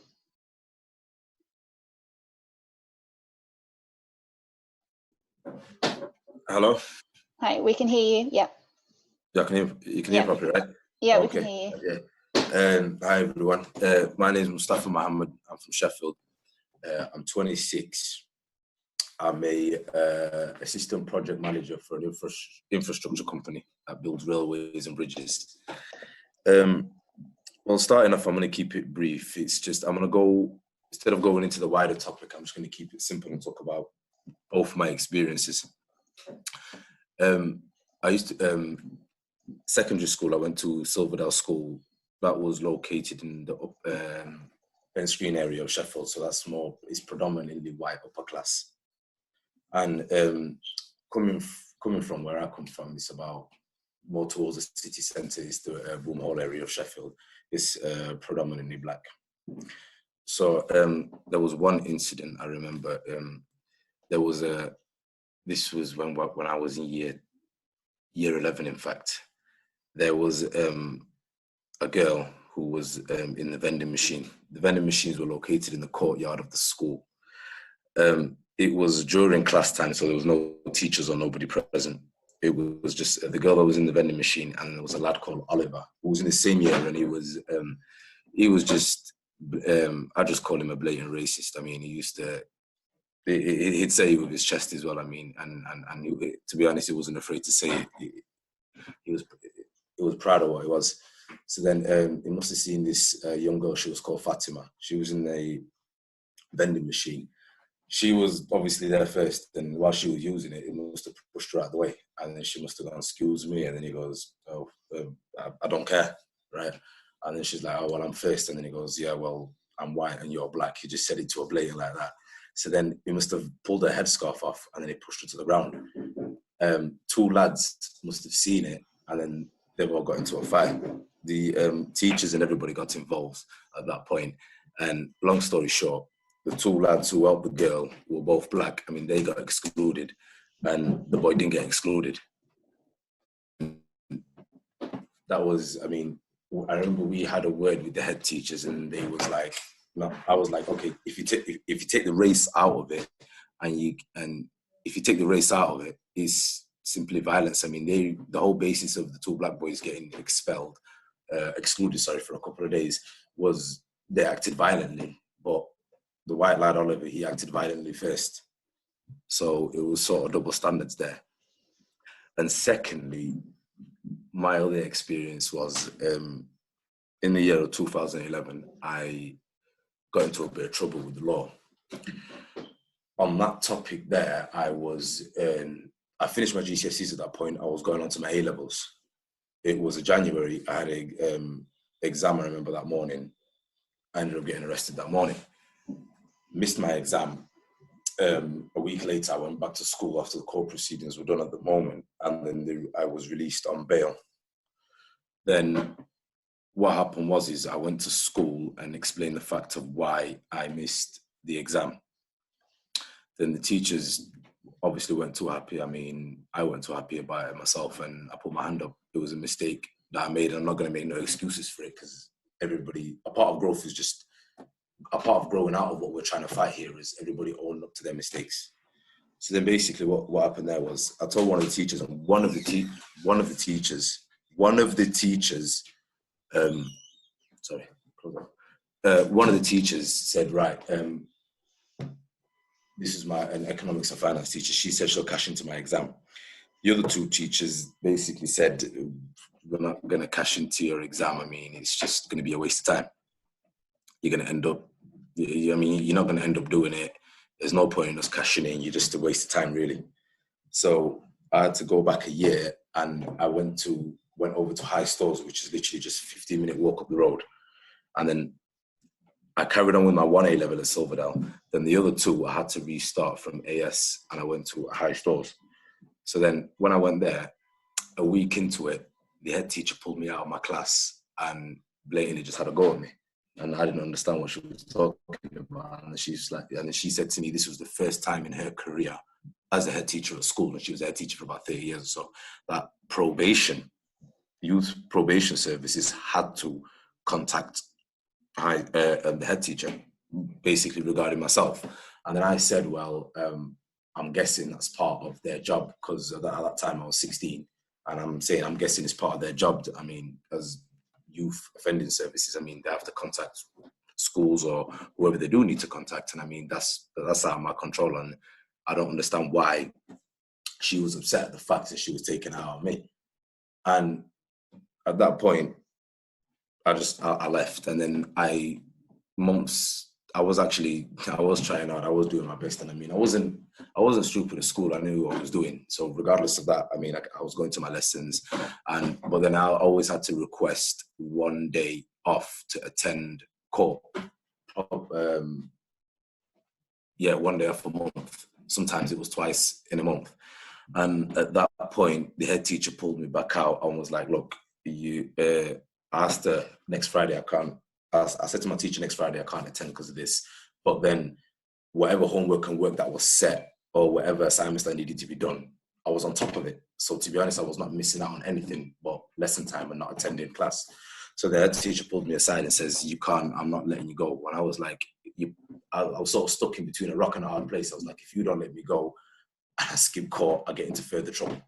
Hello? Hi, we can hear you. Yeah. Yeah, you can hear properly, right? Yeah, we Okay. can hear you. Yeah. Hi, everyone. My name is Mustafa Mohammed. I'm from Sheffield. I'm 26. I'm a assistant project manager for an infrastructure company that builds railways and bridges. Well, starting off, I'm going to keep it brief. It's just, I'm going to go, instead of going into the wider topic, I'm just going to keep it simple and talk about both my experiences. I used to, secondary school, I went to Silverdale School. That was located in the Ben Screen area of Sheffield. So that's more, it's predominantly white upper class. And coming from where I come from, it's about more towards the city centre, is the Boom Hall area of Sheffield. It's predominantly black. So there was one incident I remember. There was this was when I was in year 11, in fact. There was a girl who was in the vending machine. The vending machines were located in the courtyard of the school. It was during class time, so there was no teachers or nobody present. It was just the girl that was in the vending machine, and there was a lad called Oliver who was in the same year, and he was just, I just call him a blatant racist. I mean, he used to, he'd say it with his chest as well. I mean, and he, to be honest, he wasn't afraid to say it. He was proud of what he was. So then he must have seen this young girl. She was called Fatima. She was in a vending machine. She was obviously there first, and while she was using it, it must have pushed her out of the way. And then she must have gone, "Excuse me," and then he goes, "Oh, I don't care," right? And then she's like, "Oh, well, I'm first." And then he goes, "Yeah, well, I'm white and you're black." He just said it to her blatant like that. So then he must have pulled her headscarf off, and then he pushed her to the ground. Two lads must have seen it, and then they've all got into a fight. The teachers and everybody got involved at that point. And long story short, the two lads who helped the girl were both black. I mean, they got excluded, and the boy didn't get excluded. That was, I mean, I remember we had a word with the head teachers, and they was like, no, I was like, okay, if you take the race out of it, and if you take the race out of it, it's simply violence. I mean, the whole basis of the two black boys getting excluded, for a couple of days was they acted violently, but the white lad Oliver, he acted violently first. So it was sort of double standards there. And secondly, my other experience was in the year of 2011, I got into a bit of trouble with the law. On that topic there, I finished my GCSEs at that point. I was going on to my A-levels. It was January. I had an exam, I remember, that morning. I ended up getting arrested that morning. Missed my exam. A week later, I went back to school after the court proceedings were done at the moment, and then I was released on bail. Then what happened was I went to school and explained the fact of why I missed the exam. Then the teachers obviously weren't too happy. I mean, I wasn't too happy about it myself, and I put my hand up. It was a mistake that I made, and I'm not going to make no excuses for it, because everybody, a part of growth is just, a part of growing out of what we're trying to fight here is everybody owning up to their mistakes. So then basically what happened there was I told one of the teachers, and one of the teachers, said, right, this is an economics and finance teacher. She said she'll cash into my exam. The other two teachers basically said, we're not going to cash into your exam. I mean, it's just going to be a waste of time. You're going to end up, I mean, you're not going to end up doing it. there's no point in us cashing in. You're just a waste of time, really. So I had to go back a year, and I went over to High Stores, which is literally just a 15-minute walk up the road. And then I carried on with my 1A level at Silverdale. Then the other two, I had to restart from AS, and I went to High Stores. So then when I went there, a week into it, the head teacher pulled me out of my class and blatantly just had a go at me. And I didn't understand what she was talking about. And she said to me, this was the first time in her career as a head teacher at school, and she was a head teacher for about 30 years or so, that youth probation services had to contact the head teacher, basically regarding myself. And then I said, well, I'm guessing that's part of their job, because at that time I was 16, and I'm guessing it's part of their job. I mean, as youth offending services, I mean, they have to contact schools or whoever they do need to contact. And I mean, that's out of my control. And I don't understand why she was upset at the fact that she was taking it out on me. And at that point, I left. And then I was trying out, I was doing my best. And I mean, I wasn't stupid at school. I knew what I was doing. So regardless of that, I mean, I was going to my lessons, but then I always had to request 1 day off to attend court. 1 day off a month. Sometimes it was twice in a month. And at that point, the head teacher pulled me back out and was like, look, I asked her next Friday, I said to my teacher next Friday, I can't attend because of this. But then whatever homework and work that was set, or whatever assignments that needed to be done, I was on top of it. So to be honest, I was not missing out on anything but lesson time and not attending class. So the head teacher pulled me aside and says, you can't, I'm not letting you go. And I was like, I was sort of stuck in between a rock and a hard place. I was like, if you don't let me go and I skip court, I get into further trouble.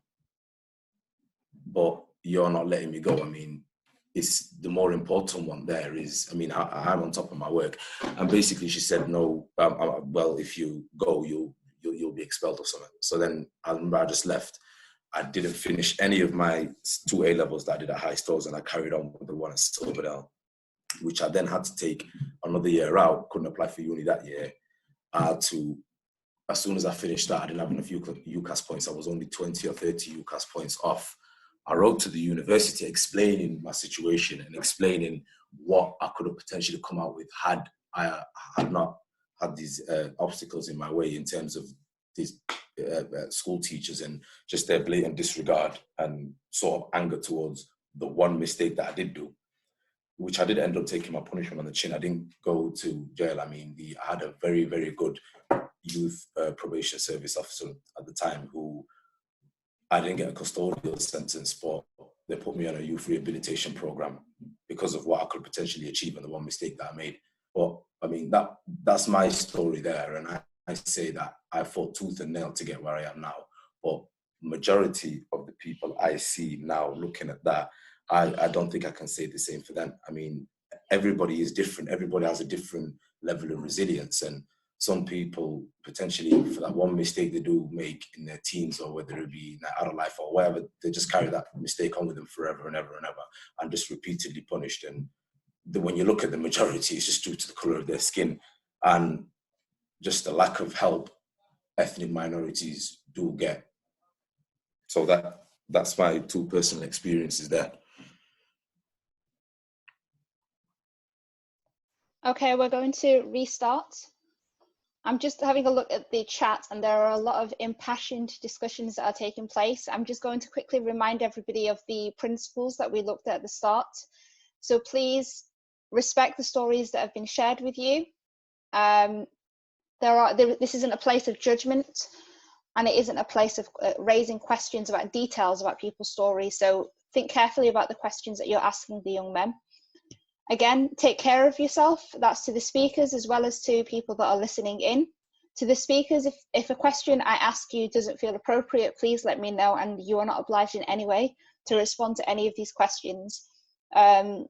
But you're not letting me go. I mean, it's the more important one there is, I mean, I'm on top of my work. And basically she said, no, well, if you go, you'll be expelled or something. So then I remember I just left. I didn't finish any of my 2 A levels that I did at High Stores, and I carried on with the one at Silverdale, which I then had to take another year out. Couldn't apply for uni that year. I had to, as soon as I finished that, I didn't have enough UCAS points. I was only 20 or 30 UCAS points off. I wrote to the university explaining my situation and explaining what I could have potentially come out with had I had not had these obstacles in my way in terms of these school teachers and just their blatant disregard and sort of anger towards the one mistake that I did do, which I did end up taking my punishment on the chin. I didn't go to jail. I mean, I had a very, very good youth probation service officer at the time who, I didn't get a custodial sentence, but they put me on a youth rehabilitation program because of what I could potentially achieve and the one mistake that I made. But I mean, that's my story there. And I say that I fought tooth and nail to get where I am now. But majority of the people I see now looking at that, I don't think I can say the same for them. I mean, everybody is different. Everybody has a different level of resilience. And some people potentially, for that one mistake they do make in their teens, or whether it be in their adult life or whatever, they just carry that mistake on with them forever and ever and ever, and just repeatedly punished. And when you look at the majority, it's just due to the color of their skin and just the lack of help ethnic minorities do get. So that's my 2 personal experiences there. Okay, we're going to restart. I'm just having a look at the chat, and there are a lot of impassioned discussions that are taking place. I'm just going to quickly remind everybody of the principles that we looked at the start. So please respect the stories that have been shared with you. This isn't a place of judgment, and it isn't a place of raising questions about details about people's stories. So think carefully about the questions that you're asking the young men. Again, take care of yourself. That's to the speakers as well as to people that are listening in. To the speakers, if a question I ask you doesn't feel appropriate, please let me know, and you are not obliged in any way to respond to any of these questions. And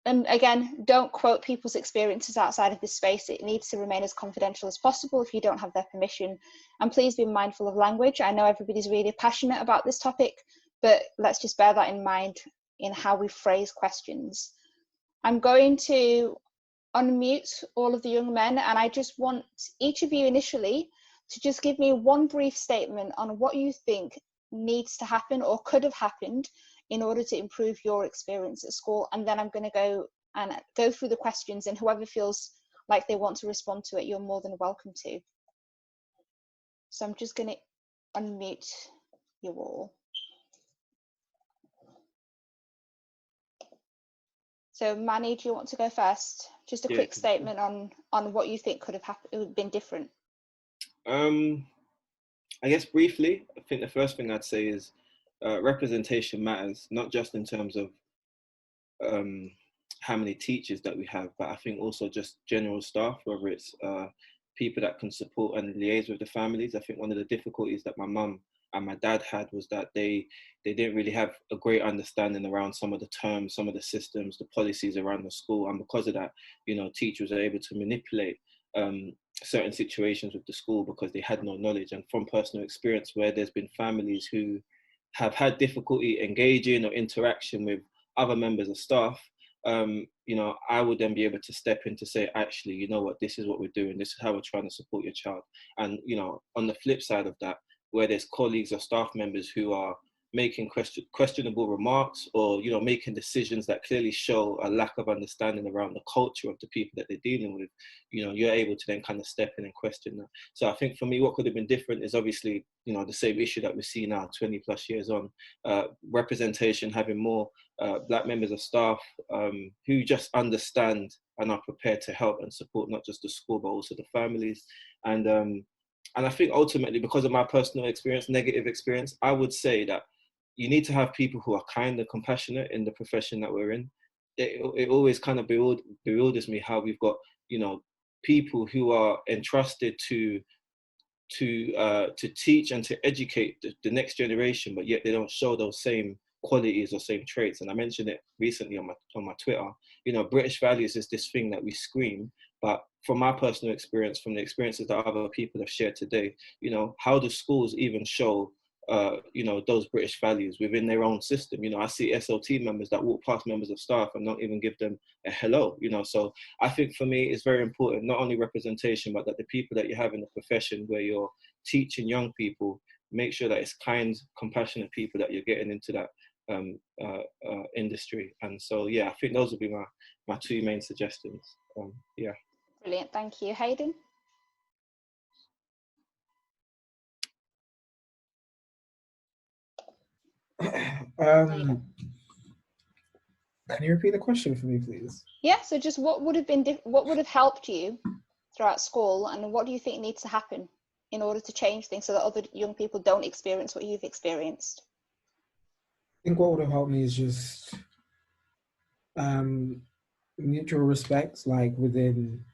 again, don't quote people's experiences outside of this space. It needs to remain as confidential as possible if you don't have their permission. And please be mindful of language. I know everybody's really passionate about this topic, but let's just bear that in mind in how we phrase questions. I'm going to unmute all of the young men, and I just want each of you initially to just give me one brief statement on what you think needs to happen or could have happened in order to improve your experience at school. And then I'm going to go through the questions, and whoever feels like they want to respond to it, you're more than welcome to. So I'm just going to unmute you all. So Manny, do you want to go first? Just a quick statement on what you think could have happened, been different. I guess briefly, I think the first thing I'd say is representation matters, not just in terms of how many teachers that we have, but I think also just general staff, whether it's people that can support and liaise with the families. I think one of the difficulties that my mum and my dad had was that they didn't really have a great understanding around some of the terms, some of the systems, the policies around the school. And because of that, you know, teachers are able to manipulate certain situations with the school because they had no knowledge. And from personal experience, where there's been families who have had difficulty engaging or interaction with other members of staff, you know, I would then be able to step in to say, actually, you know what, this is what we're doing. This is how we're trying to support your child. And, you know, on the flip side of that, where there's colleagues or staff members who are making questionable remarks or, you know, making decisions that clearly show a lack of understanding around the culture of the people that they're dealing with, you know, you're able to then kind of step in and question that. So I think for me, what could have been different is obviously, you know, the same issue that we see now 20 plus years on, representation, having more Black members of staff who just understand and are prepared to help and support not just the school, but also the families. And I think ultimately, because of my personal experience, negative experience, I would say that you need to have people who are kind and compassionate in the profession that we're in. It always kind of bewilders me how we've got, you know, people who are entrusted to teach and to educate the next generation, but yet they don't show those same qualities or same traits. And I mentioned it recently on my Twitter. You know, British values is this thing that we scream, but from my personal experience, from the experiences that other people have shared today, you know, how do schools even show you know, those British values within their own system? You know, I see SLT members that walk past members of staff and not even give them a hello, you know. So I think for me, it's very important, not only representation, but that the people that you have in the profession where you're teaching young people, make sure that it's kind, compassionate people that you're getting into that industry. And so, yeah, I think those would be my two main suggestions. Yeah. Brilliant, thank you. Hayden? Can you repeat the question for me, please? Yeah, so just what would have helped you throughout school, and what do you think needs to happen in order to change things so that other young people don't experience what you've experienced? I think what would have helped me is just mutual respect, like within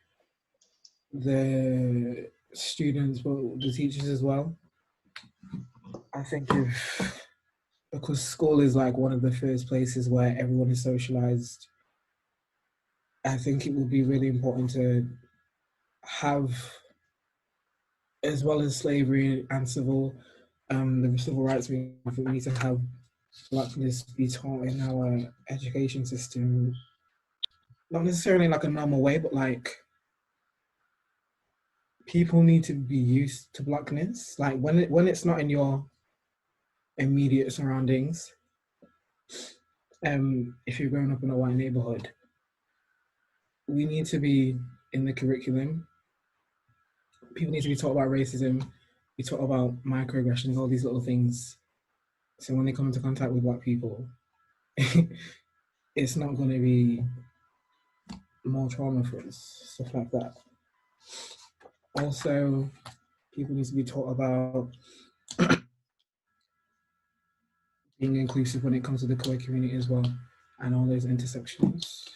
the students, but the teachers as well. I think because school is like one of the first places where everyone is socialized, I think it would be really important to have, as well as slavery and the civil rights movement, I think we need to have Blackness be taught in our education system, not necessarily in like a normal way, but like people need to be used to Blackness. Like when it's not in your immediate surroundings, if you're growing up in a white neighborhood, we need to be in the curriculum. People need to be taught about racism, be taught about microaggressions, all these little things. So when they come into contact with Black people, it's not going to be more trauma for us, stuff like that. Also, people need to be taught about being inclusive when it comes to the queer community as well, and all those intersections.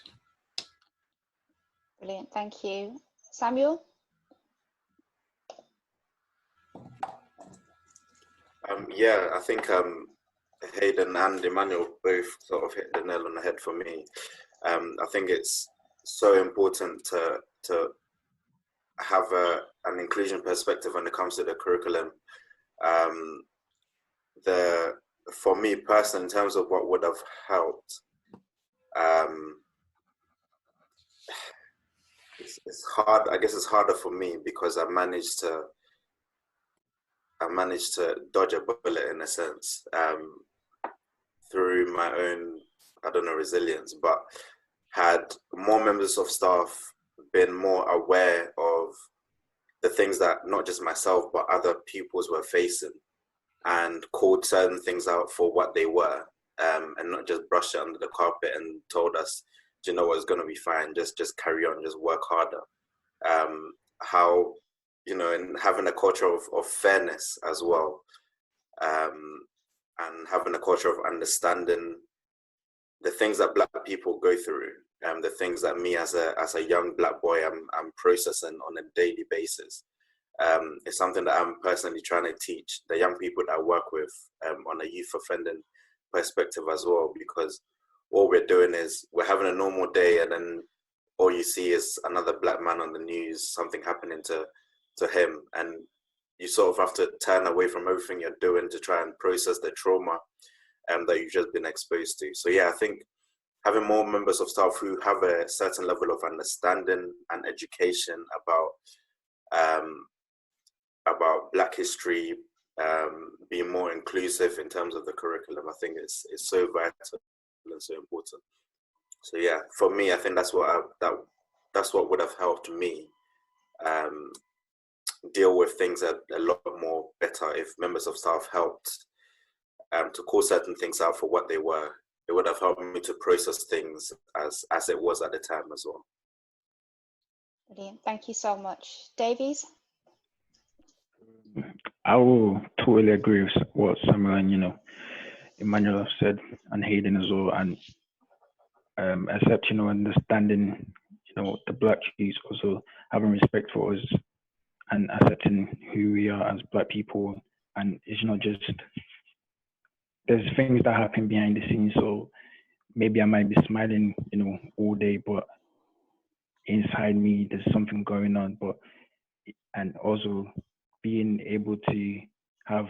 Brilliant, thank you. Samuel? Yeah, I think Hayden and Emmanuel both sort of hit the nail on the head for me. I think it's so important to have an inclusion perspective when it comes to the curriculum. For me personally, in terms of what would have helped, it's hard. I guess it's harder for me because I managed to dodge a bullet in a sense, through my own, I don't know, resilience. But had more members of staff been more aware of the things that not just myself but other pupils were facing, and called certain things out for what they were, and not just brushed it under the carpet and told us, do you know what, it's going to be fine, just carry on, just work harder. How, you know, and having a culture of fairness as well, and having a culture of understanding the things that Black people go through, the things that me as a young Black boy I'm processing on a daily basis. It's something that I'm personally trying to teach the young people that I work with, on a youth offending perspective as well, because all we're doing is we're having a normal day, and then all you see is another Black man on the news, something happening to him, and you sort of have to turn away from everything you're doing to try and process the trauma that you've just been exposed to. So yeah, I think having more members of staff who have a certain level of understanding and education about Black history, being more inclusive in terms of the curriculum, I think it's so vital and so important. So yeah, for me, I think that's what would have helped me deal with things a lot more better if members of staff helped to call certain things out for what they were. It would have helped me to process things as it was at the time as well. Brilliant. Thank you so much. Davies? I will totally agree with what Samuel and, you know, Emmanuel have said, and Hayden as well, and except, you know, understanding, you know, the Black youth, also having respect for us and accepting who we are as Black people. And it's not just, there's things that happen behind the scenes, so maybe I might be smiling, you know, all day, but inside me there's something going on. But and also being able to have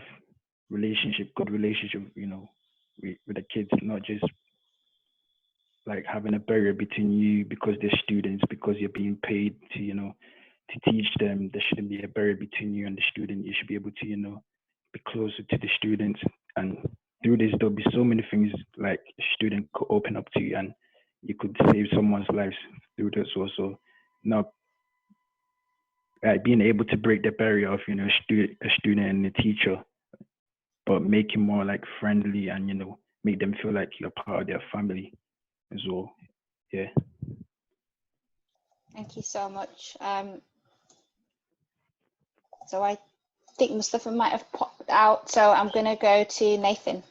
good relationship, you know, with the kids, not just like having a barrier between you because they're students, because you're being paid to, you know, to teach them. There shouldn't be a barrier between you and the student. You should be able to, you know, be closer to the students. And through this, there'll be so many things like a student could open up to you, and you could save someone's lives through this also. Now, being able to break the barrier of, you know, a student and a teacher, but make it more like friendly and, you know, make them feel like you're part of their family as well. Yeah. Thank you so much. So I think Mustafa might have popped out, so I'm going to go to Nathan.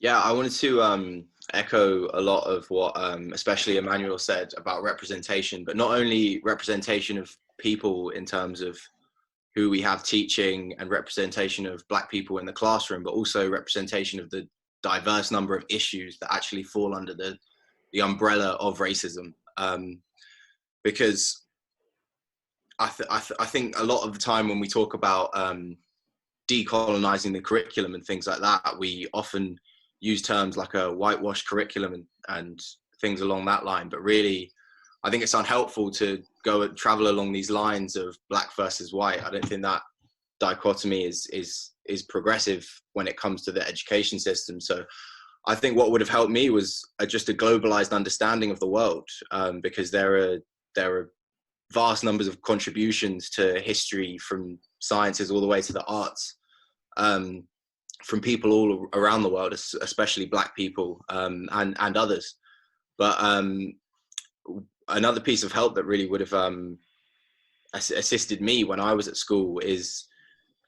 Yeah, I wanted to echo a lot of what especially Emmanuel said about representation, but not only representation of people in terms of who we have teaching and representation of Black people in the classroom, but also representation of the diverse number of issues that actually fall under the umbrella of racism. Because I think a lot of the time when we talk about decolonizing the curriculum and things like that, we often use terms like a whitewash curriculum and things along that line. But really, I think it's unhelpful to go and travel along these lines of Black versus white. I don't think that dichotomy is progressive when it comes to the education system. So I think what would have helped me was just a globalized understanding of the world, because there are vast numbers of contributions to history, from sciences all the way to the arts, from people all around the world, especially Black people, and others. But another piece of help that really would have assisted me when I was at school is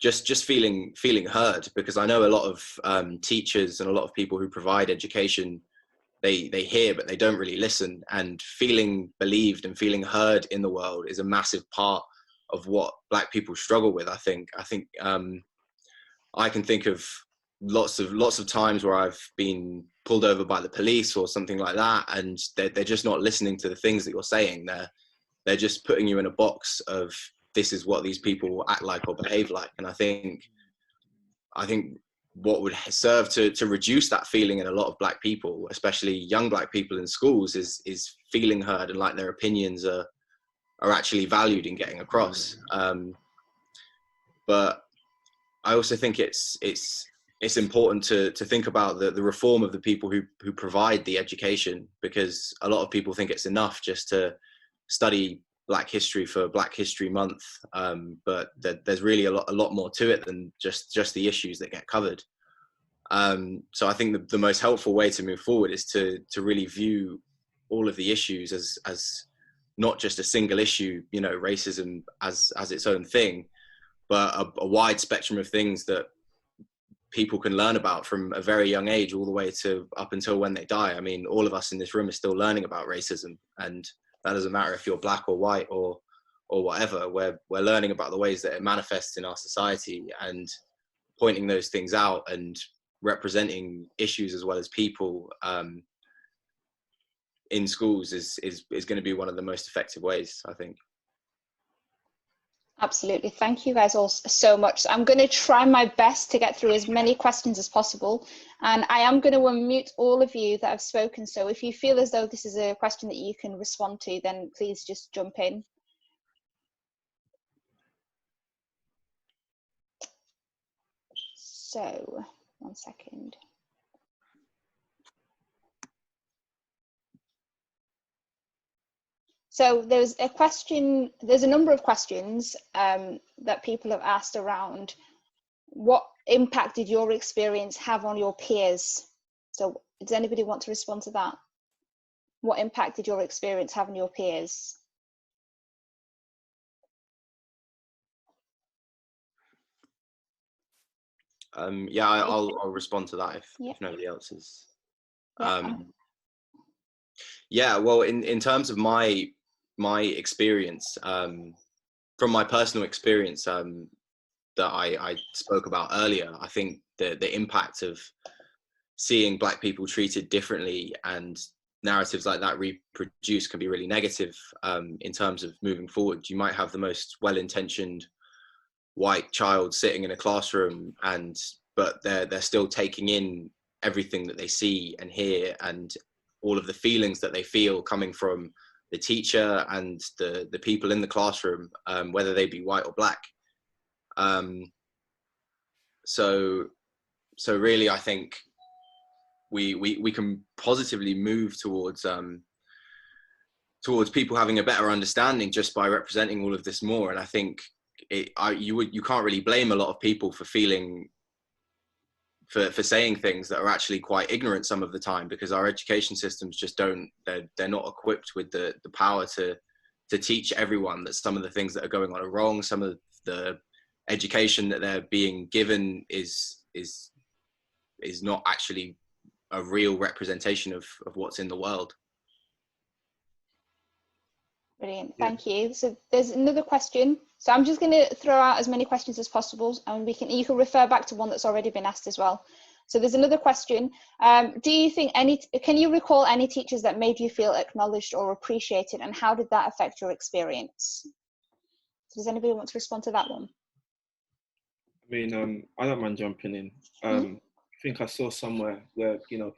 just feeling heard, because I know a lot of teachers and a lot of people who provide education, they hear but they don't really listen, and feeling believed and feeling heard in the world is a massive part of what Black people struggle with. I think I can think of lots of times where I've been pulled over by the police or something like that, and they're just not listening to the things that you're saying. They're just putting you in a box of, this is what these people act like or behave like. And I think what would serve to reduce that feeling in a lot of Black people, especially young Black people in schools, is feeling heard and like their opinions are actually valued in getting across. But I also think it's important to think about the reform of the people who provide the education, because a lot of people think it's enough just to study Black history for Black History Month, but there's really a lot more to it than just the issues that get covered. So I think the most helpful way to move forward is to really view all of the issues as not just a single issue, you know, racism as its own thing, but a wide spectrum of things that people can learn about from a very young age all the way to up until when they die. I mean, all of us in this room are still learning about racism, and that doesn't matter if you're Black or white or whatever. We're learning about the ways that it manifests in our society, and pointing those things out and representing issues as well as people in schools is going to be one of the most effective ways, I think. Absolutely. Thank you guys all so much. I'm going to try my best to get through as many questions as possible. And I am going to unmute all of you that have spoken. So if you feel as though this is a question that you can respond to, then please just jump in. So, 1 second. So there's a number of questions that people have asked around what impact did your experience have on your peers? So does anybody want to respond to that? What impact did your experience have on your peers? Yeah, I'll respond to that if nobody else is. Yeah, well, in terms of my experience, from my personal experience that I spoke about earlier, I think the impact of seeing Black people treated differently and narratives like that reproduced can be really negative in terms of moving forward. You might have the most well-intentioned white child sitting in a classroom, but they're still taking in everything that they see and hear, and all of the feelings that they feel coming from the teacher and the people in the classroom, whether they be white or Black. So really, I think we can positively move towards people having a better understanding just by representing all of this more. And I think you can't really blame a lot of people for saying things that are actually quite ignorant some of the time, because our education systems just they're not equipped with the power to teach everyone that some of the things that are going on are wrong. Some of the education that they're being given is not actually a real representation of what's in the world. Brilliant, thank you. So there's another question. So I'm just going to throw out as many questions as possible, and you can refer back to one that's already been asked as well. So there's another question. Do you think can you recall any teachers that made you feel acknowledged or appreciated, and how did that affect your experience? So does anybody want to respond to that one? I mean, I don't mind jumping in. I think I saw somewhere where, you know,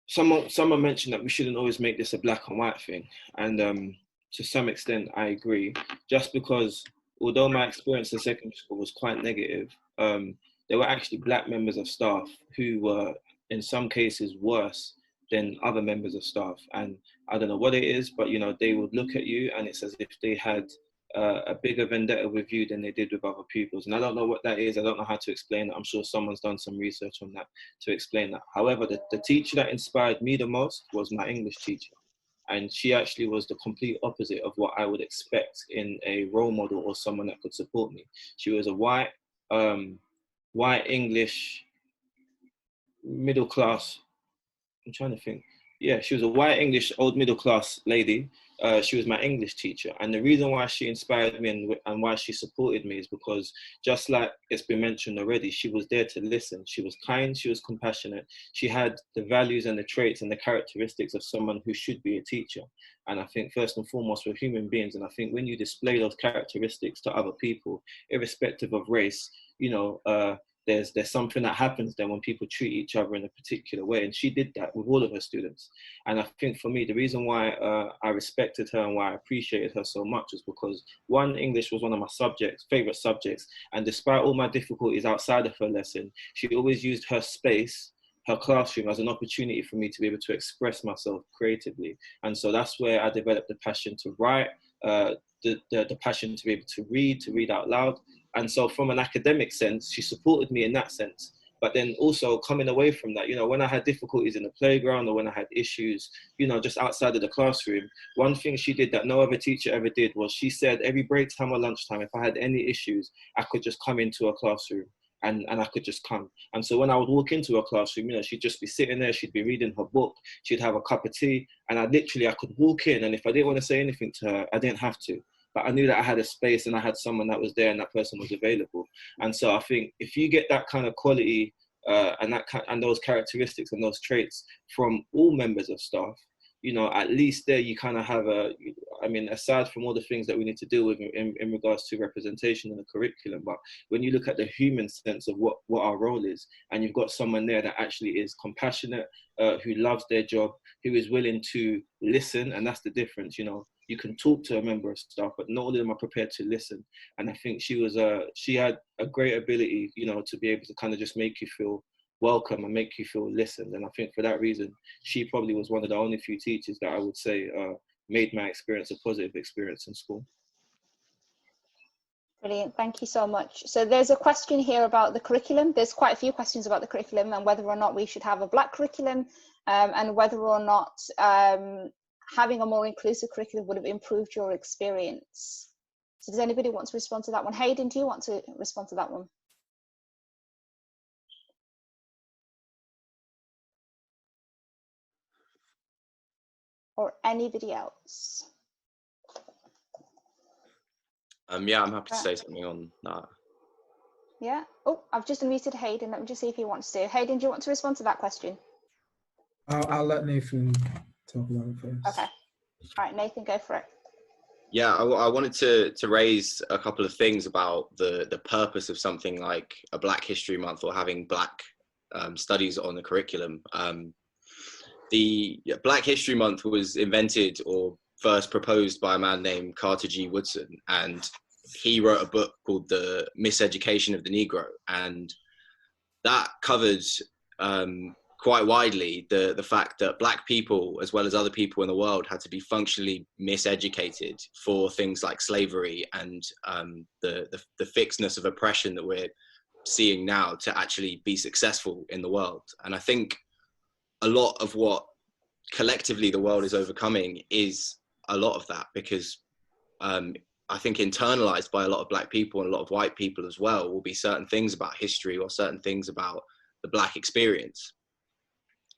someone mentioned that we shouldn't always make this a black and white thing. And to some extent, I agree. Just because, although my experience in secondary school was quite negative, there were actually Black members of staff who were, in some cases, worse than other members of staff. And I don't know what it is, but, you know, they would look at you and it's as if they had a bigger vendetta with you than they did with other pupils. And I don't know what that is. I don't know how to explain it. I'm sure someone's done some research on that to explain that. However, the teacher that inspired me the most was my English teacher. And she actually was the complete opposite of what I would expect in a role model or someone that could support me. She was a white English middle class, I'm trying to think. Yeah, she was a white English old middle class lady. She was my English teacher. And the reason why she inspired me and why she supported me is because, just like it's been mentioned already, she was there to listen. She was kind, she was compassionate. She had the values and the traits and the characteristics of someone who should be a teacher. And I think first and foremost, we're human beings. And I think when you display those characteristics to other people, irrespective of race, you know, there's something that happens then when people treat each other in a particular way. And she did that with all of her students. And I think for me, the reason why I respected her and why I appreciated her so much is because, one, English was one of my favorite subjects. And despite all my difficulties outside of her lesson, she always used her space, her classroom, as an opportunity for me to be able to express myself creatively. And so that's where I developed the passion to write, the passion to be able to read out loud. And so from an academic sense, she supported me in that sense. But then also coming away from that, when I had difficulties in the playground or when I had issues, just outside of the classroom, one thing she did that no other teacher ever did was she said every break time or lunchtime, if I had any issues, I could just come into a classroom. And I could just come. And so when I would walk into a classroom, she'd just be sitting there, she'd be reading her book, she'd have a cup of tea, and I could walk in, and if I didn't want to say anything to her, I didn't have to. But I knew that I had a space and I had someone that was there and that person was available. And so I think if you get that kind of quality and those characteristics and those traits from all members of staff, at least there you kind of have aside from all the things that we need to deal with in regards to representation in the curriculum, but when you look at the human sense of what our role is, and you've got someone there that actually is compassionate, who loves their job, who is willing to listen, and that's the difference, you can talk to a member of staff, but not all of them are prepared to listen. And I think she had a great ability, to be able to kind of just make you feel welcome and make you feel listened. And I think for that reason, she probably was one of the only few teachers that I would say made my experience a positive experience in school. Brilliant, thank you so much. So there's a question here about the curriculum. There's quite a few questions about the curriculum and whether or not we should have a Black curriculum, and whether or not having a more inclusive curriculum would have improved your experience. So does anybody want to respond to that one? Hayden, do you want to respond to that one? Or anybody else? Yeah, I'm happy to say something on that. Yeah. Oh, I've just unmuted Hayden. Let me just see if he wants to. Hayden, do you want to respond to that question? I'll let Nathan talk about it first. Okay. All right, Nathan, go for it. Yeah, I wanted to raise a couple of things about the purpose of something like a Black History Month or having Black studies on the curriculum. The Black History Month was invented or first proposed by a man named Carter G. Woodson, and he wrote a book called The Miseducation of the Negro, and that covered quite widely the fact that Black people, as well as other people in the world, had to be functionally miseducated for things like slavery and the fixedness of oppression that we're seeing now to actually be successful in the world. And I think a lot of what collectively the world is overcoming is a lot of that, because I think internalized by a lot of Black people and a lot of white people as well will be certain things about history or certain things about the Black experience.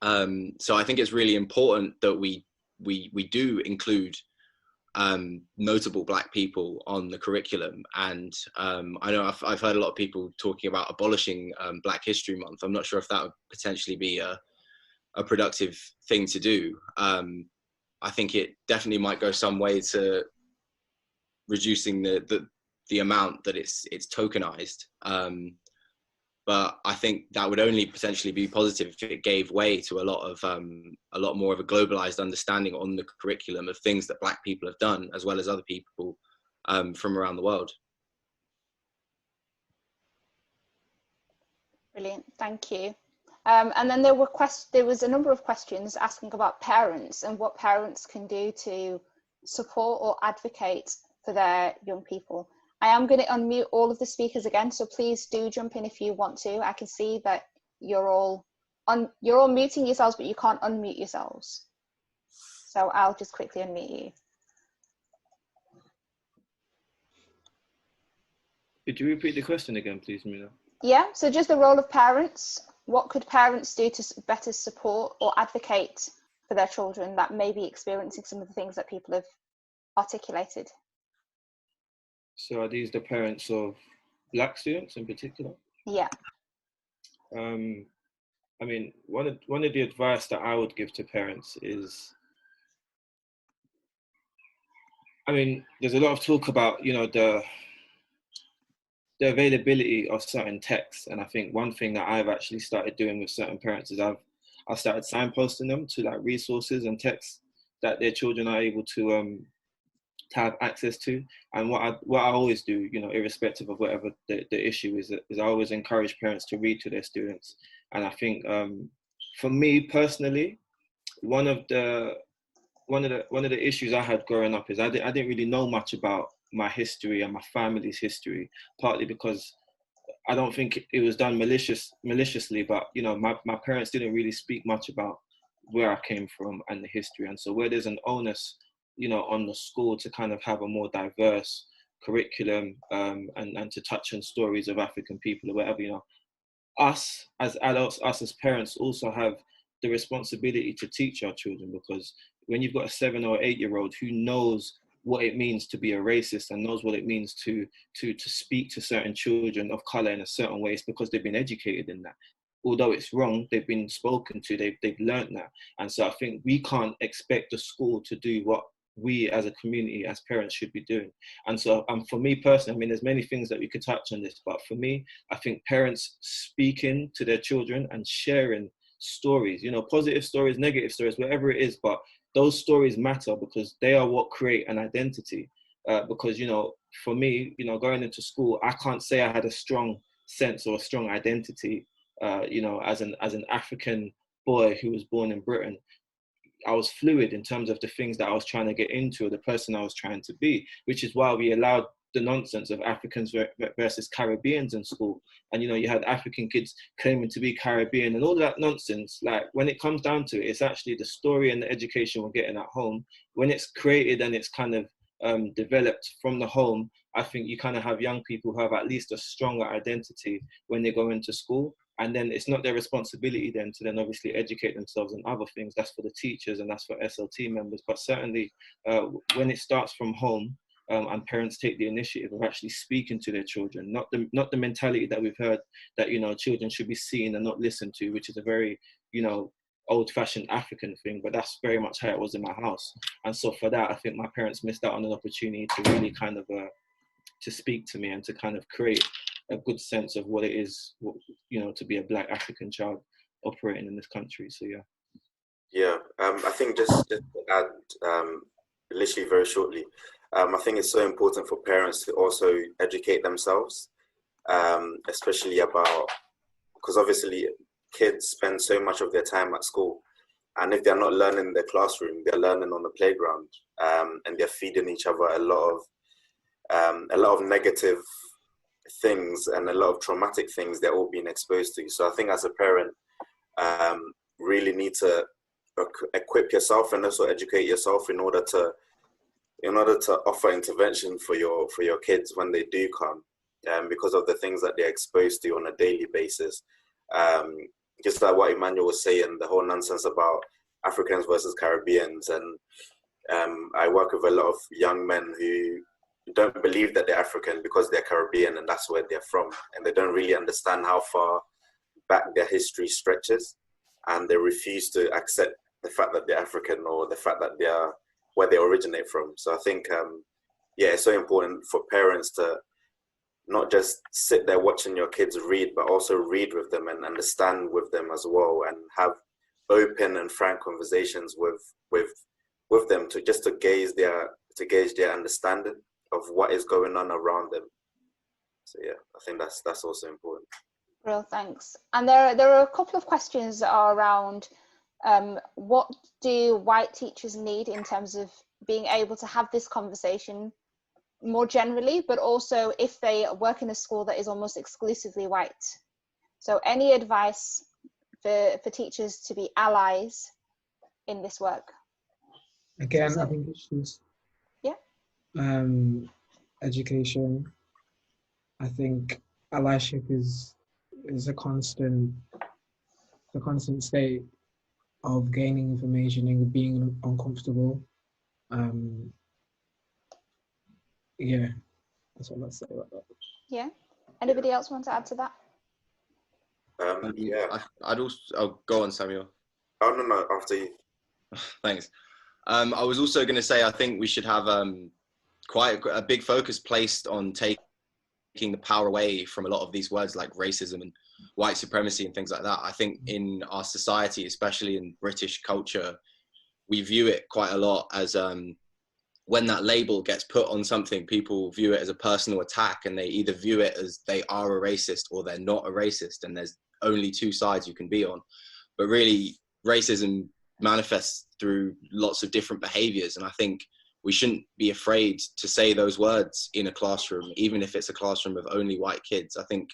So I think it's really important that we do include notable Black people on the curriculum. And I know I've heard a lot of people talking about abolishing Black History Month. I'm not sure if that would potentially be a productive thing to do. I think it definitely might go some way to reducing the amount that it's tokenized. But I think that would only potentially be positive if it gave way to a lot more of a globalized understanding on the curriculum of things that Black people have done, as well as other people from around the world. Brilliant, thank you. And then there was a number of questions asking about parents and what parents can do to support or advocate for their young people. I am going to unmute all of the speakers again, so please do jump in if you want to. I can see that you're all muting yourselves, but you can't unmute yourselves. So I'll just quickly unmute you. Could you repeat the question again, please, Mina? Yeah, so just the role of parents. What could parents do to better support or advocate for their children that may be experiencing some of the things that people have articulated? So are these the parents of Black students in particular? Yeah. I mean, one of the advice that I would give to parents is, I mean, there's a lot of talk about, the availability of certain texts. And I think one thing that I've actually started doing with certain parents is I've started signposting them to like resources and texts that their children are able to have access to. And what I always do, you know, irrespective of whatever the issue is I always encourage parents to read to their students. And I think for me personally, one of the issues I had growing up is I didn't really know much about my history and my family's history, partly because I don't think it was done maliciously, but you know, my parents didn't really speak much about where I came from and the history. And so where there's an onus, you know, on the school to kind of have a more diverse curriculum and to touch on stories of African people or whatever, you know, us as adults, us as parents also have the responsibility to teach our children, because when you've got a 7 or 8 year old who knows what it means to be a racist and knows what it means to speak to certain children of color in a certain way, it's because they've been educated in that. Although it's wrong, they've been spoken to, they've learned that. And so I think we can't expect the school to do what we as a community, as parents, should be doing. And so for me personally, I mean, there's many things that we could touch on this, but for me, I think parents speaking to their children and sharing stories, you know, positive stories, negative stories, whatever it is, but those stories matter because they are what create an identity. Because, you know, for me, you know, going into school, I can't say I had a strong sense or a strong identity, you know, as an African boy who was born in Britain. I was fluid in terms of the things that I was trying to get into or the person I was trying to be, which is why we allowed the nonsense of Africans versus Caribbeans in school. And, you know, you had African kids claiming to be Caribbean and all that nonsense. Like, when it comes down to it, it's actually the story and the education we're getting at home. When it's created and it's kind of developed from the home, I think you kind of have young people who have at least a stronger identity when they go into school. And then it's not their responsibility then to then obviously educate themselves in other things. That's for the teachers and that's for SLT members. But certainly when it starts from home, and parents take the initiative of actually speaking to their children, not the mentality that we've heard that, you know, children should be seen and not listened to, which is a very, you know, old-fashioned African thing, but that's very much how it was in my house. And so for that, I think my parents missed out on an opportunity to really kind of to speak to me and to kind of create a good sense of what it is, you know, to be a Black African child operating in this country. So yeah, I think just to add, literally very shortly, I think it's so important for parents to also educate themselves, especially about, because obviously kids spend so much of their time at school, and if they're not learning in their classroom, they're learning on the playground, and they're feeding each other a lot of negative things and a lot of traumatic things they're all being exposed to. So I think as a parent, really need to equip yourself and also educate yourself in order to offer intervention for your kids when they do come, because of the things that they're exposed to on a daily basis. Just like what Emmanuel was saying, the whole nonsense about Africans versus Caribbeans, and I work with a lot of young men who don't believe that they're African because they're Caribbean and that's where they're from, and they don't really understand how far back their history stretches, and they refuse to accept the fact that they're African or the fact that they're where they originate from. So I think, yeah, it's so important for parents to not just sit there watching your kids read, but also read with them and understand with them as well, and have open and frank conversations with them to gauge their understanding of what is going on around them. So yeah, I think that's also important. Real thanks. And there are a couple of questions that are around what do white teachers need in terms of being able to have this conversation more generally, but also if they work in a school that is almost exclusively white. So any advice for teachers to be allies in this work? Again, I think it's just education. I think allyship is a constant state of gaining information and being uncomfortable. Yeah, that's what I'd say about that. Yeah. Anybody else want to add to that? Yeah. I'll go on, Samuel. Oh, no, after you. Thanks. I was also going to say, I think we should have quite a big focus placed on taking the power away from a lot of these words like racism and white supremacy and things like that. I think in our society, especially in British culture, we view it quite a lot as when that label gets put on something, people view it as a personal attack, and they either view it as they are a racist or they're not a racist, and there's only two sides you can be on. But really, racism manifests through lots of different behaviors, and I think we shouldn't be afraid to say those words in a classroom, even if it's a classroom of only white kids. I think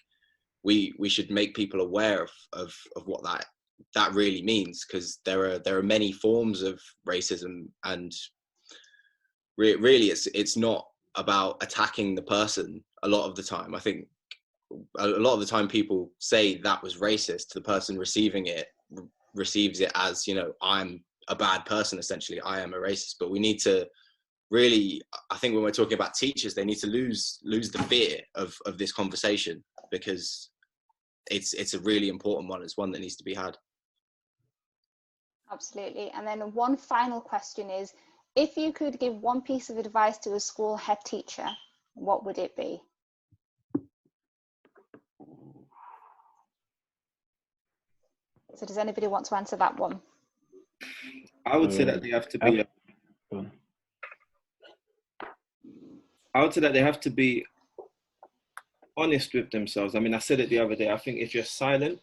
we should make people aware of what that really means, because there are many forms of racism, and really it's not about attacking the person a lot of the time. I think a lot of the time people say that was racist, the person receiving it receives it as, you know, I'm a bad person, essentially, I am a racist. But we need to really, I think when we're talking about teachers, they need to lose the fear of this conversation, because it's a really important one. It's one that needs to be had. Absolutely. And then one final question is, if you could give one piece of advice to a school head teacher, what would it be? So does anybody want to answer that one? I would say that they have to be I would say that they have to be honest with themselves. I mean, I said it the other day. I think if you're silent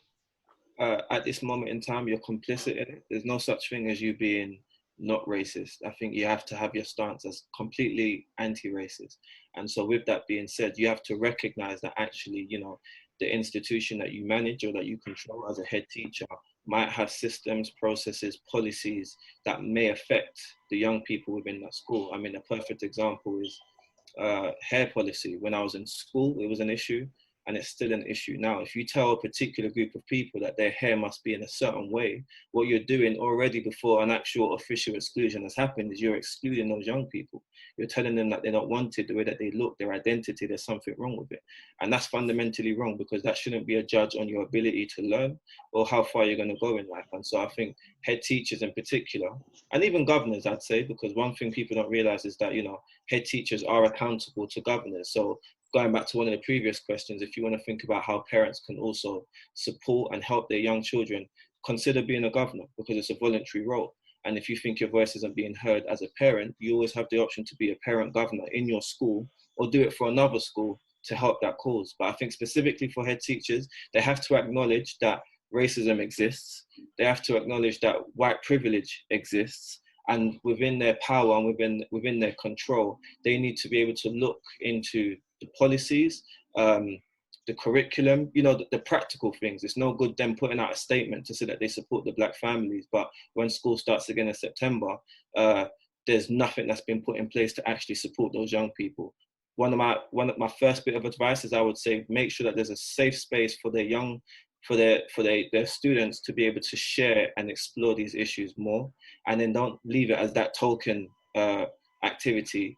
at this moment in time, you're complicit in it. There's no such thing as you being not racist. I think you have to have your stance as completely anti-racist. And so with that being said, you have to recognize that actually, you know, the institution that you manage or that you control as a head teacher might have systems, processes, policies that may affect the young people within that school. I mean, a perfect example is hair policy. When I was in school, it was an issue, and it's still an issue now. If you tell a particular group of people that their hair must be in a certain way, what you're doing already before an actual official exclusion has happened is you're excluding those young people. You're telling them that they're not wanted, the way that they look, their identity, there's something wrong with it. And that's fundamentally wrong, because that shouldn't be a judge on your ability to learn or how far you're going to go in life. And so I think head teachers in particular, and even governors, I'd say, because one thing people don't realize is that, you know, head teachers are accountable to governors. So going back to one of the previous questions, if you want to think about how parents can also support and help their young children, consider being a governor, because it's a voluntary role. And if you think your voice isn't being heard as a parent, you always have the option to be a parent governor in your school, or do it for another school to help that cause. But I think specifically for head teachers, they have to acknowledge that racism exists. They have to acknowledge that white privilege exists. And within their power and within their control, they need to be able to look into the policies, the curriculum, you know, the practical things. It's no good them putting out a statement to say that they support the Black families, but when school starts again in September, there's nothing that's been put in place to actually support those young people. One of my first bit of advice is, I would say, make sure that there's a safe space for their young, for their students to be able to share and explore these issues more, and then don't leave it as that token activity.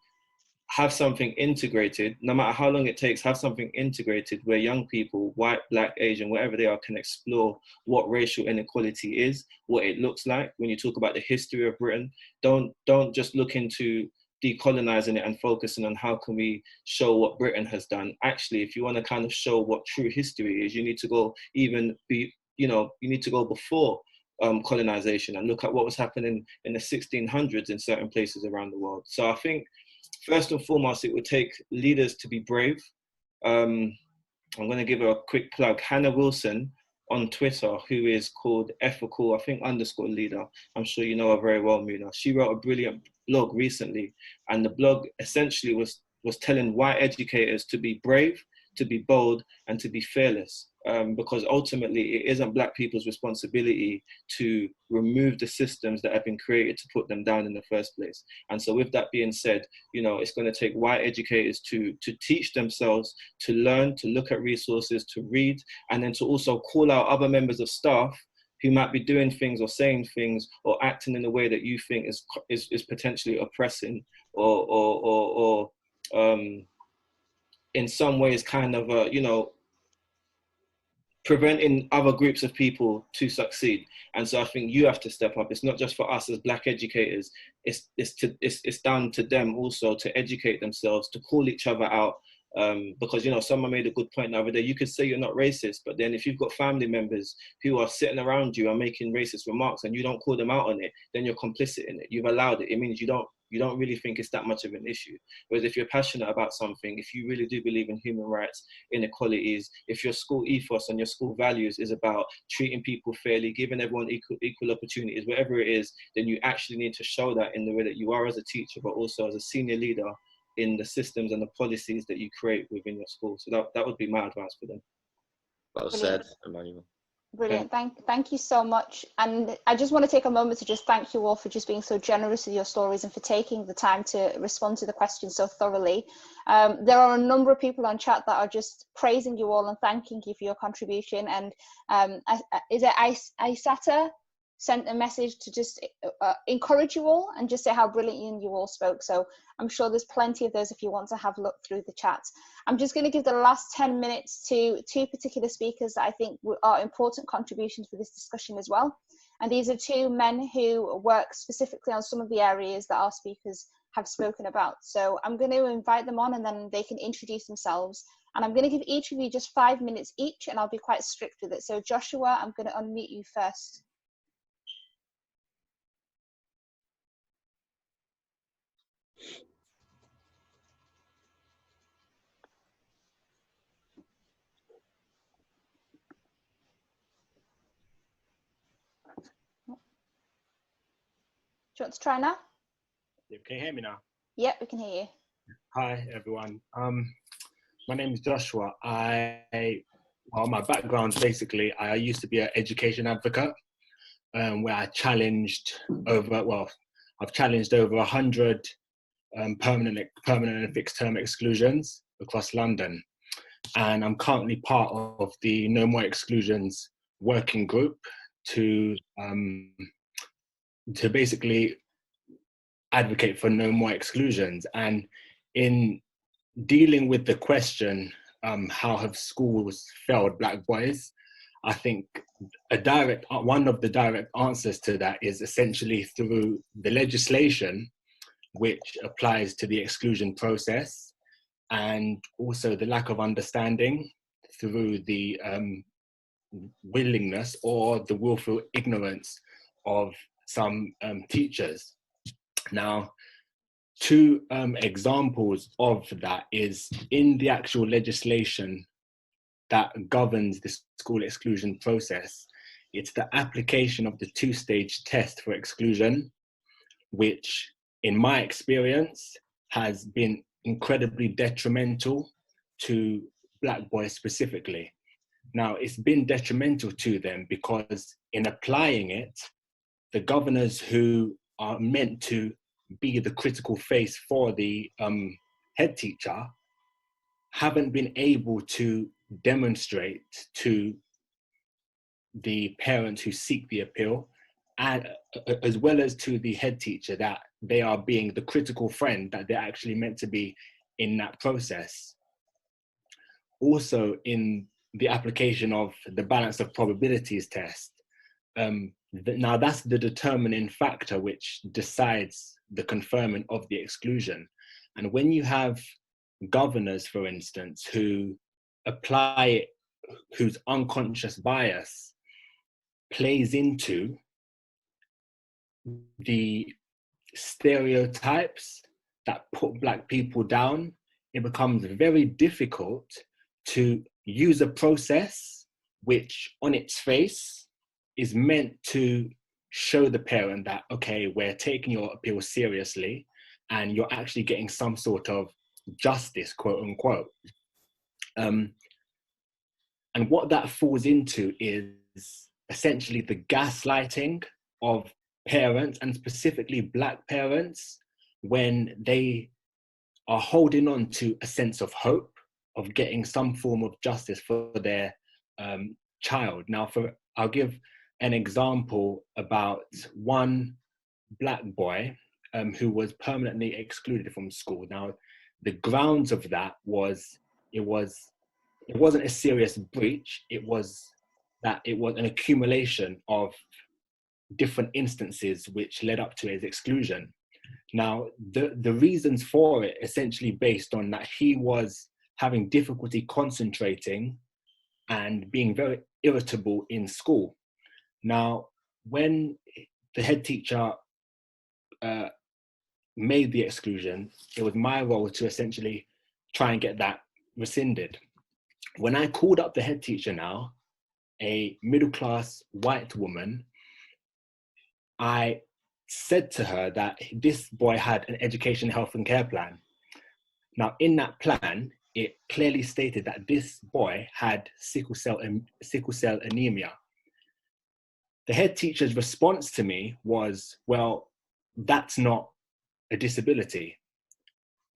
Have something integrated, no matter how long it takes, have something integrated where young people, white, Black, Asian, whatever they are, can explore what racial inequality is, what it looks like. When you talk about the history of Britain, don't just look into decolonizing it and focusing on how can we show what Britain has done. Actually, if you want to kind of show what true history is, you need to go you need to go before colonization and look at what was happening in the 1600s in certain places around the world. So I think first and foremost, it would take leaders to be brave. I'm going to give her a quick plug. Hannah Wilson on Twitter, who is called ethical, I think _leader. I'm sure you know her very well, Muna. She wrote a brilliant blog recently, and the blog essentially was telling white educators to be brave, to be bold, and to be fearless. Because ultimately it isn't Black people's responsibility to remove the systems that have been created to put them down in the first place. And so with that being said, you know, it's going to take white educators to teach themselves, to learn, to look at resources, to read, and then to also call out other members of staff who might be doing things or saying things or acting in a way that you think is potentially oppressing or in some ways kind of, you know, preventing other groups of people to succeed. And so I think you have to step up. It's not just for us as Black educators, it's down to them also to educate themselves, to call each other out, Because, you know, someone made a good point the other day. You could say you're not racist, but then if you've got family members who are sitting around you and making racist remarks and you don't call them out on it, then you're complicit in it. You've allowed it. It means you don't really think it's that much of an issue. Whereas if you're passionate about something, if you really do believe in human rights, inequalities, if your school ethos and your school values is about treating people fairly, giving everyone equal opportunities, whatever it is, then you actually need to show that in the way that you are as a teacher, but also as a senior leader in the systems and the policies that you create within your school. So that would be my advice for them. Well said, Emmanuel. Brilliant. Thank you so much. And I just want to take a moment to just thank you all for just being so generous with your stories and for taking the time to respond to the questions so thoroughly. There are a number of people on chat that are just praising you all and thanking you for your contribution. And is it Isata sent a message to just encourage you all and just say how brilliantly you all spoke. So I'm sure there's plenty of those if you want to have a look through the chat. I'm just going to give the last 10 minutes to two particular speakers that I think are important contributions for this discussion as well. And these are two men who work specifically on some of the areas that our speakers have spoken about. So I'm going to invite them on and then they can introduce themselves. And I'm going to give each of you just 5 minutes each, and I'll be quite strict with it. So Joshua, I'm going to unmute you first. Do you want to try now? Can you hear me now? Yeah, we can hear you. Hi, everyone. My name is Joshua. Well, my background, basically, I used to be an education advocate, where I challenged I've challenged over 100 permanent and fixed term exclusions across London. And I'm currently part of the No More Exclusions working group to basically advocate for no more exclusions. And in dealing with the question, how have schools failed Black boys? I think one of the direct answers to that is essentially through the legislation which applies to the exclusion process, and also the lack of understanding through the willingness or the willful ignorance of some teachers. Now, two examples of that is in the actual legislation that governs the school exclusion process. It's the application of the two-stage test for exclusion, which in my experience has been incredibly detrimental to Black boys specifically. Now, it's been detrimental to them because in applying it, the governors who are meant to be the critical face for the head teacher haven't been able to demonstrate to the parents who seek the appeal, and as well as to the head teacher, that they are being the critical friend that they're actually meant to be in that process. Also, in the application of the balance of probabilities test, now that's the determining factor which decides the conferment of the exclusion. And when you have governors, for instance, who apply, whose unconscious bias plays into the stereotypes that put Black people down, it becomes very difficult to use a process which on its face is meant to show the parent that, okay, we're taking your appeal seriously and you're actually getting some sort of justice, quote unquote. And what that falls into is essentially the gaslighting of parents, and specifically Black parents, when they are holding on to a sense of hope of getting some form of justice for their child. Now, I'll give an example about one Black boy who was permanently excluded from school. Now, the grounds of that was, it wasn't a serious breach, it was that it was an accumulation of different instances which led up to his exclusion. Now, the reasons for it essentially based on that he was having difficulty concentrating and being very irritable in school. Now, when the head teacher made the exclusion, it was my role to essentially try and get that rescinded. When I called up the head teacher now, a middle-class white woman, I said to her that this boy had an education, health and care plan. Now, in that plan, it clearly stated that this boy had sickle cell anemia. The head teacher's response to me was, well, that's not a disability.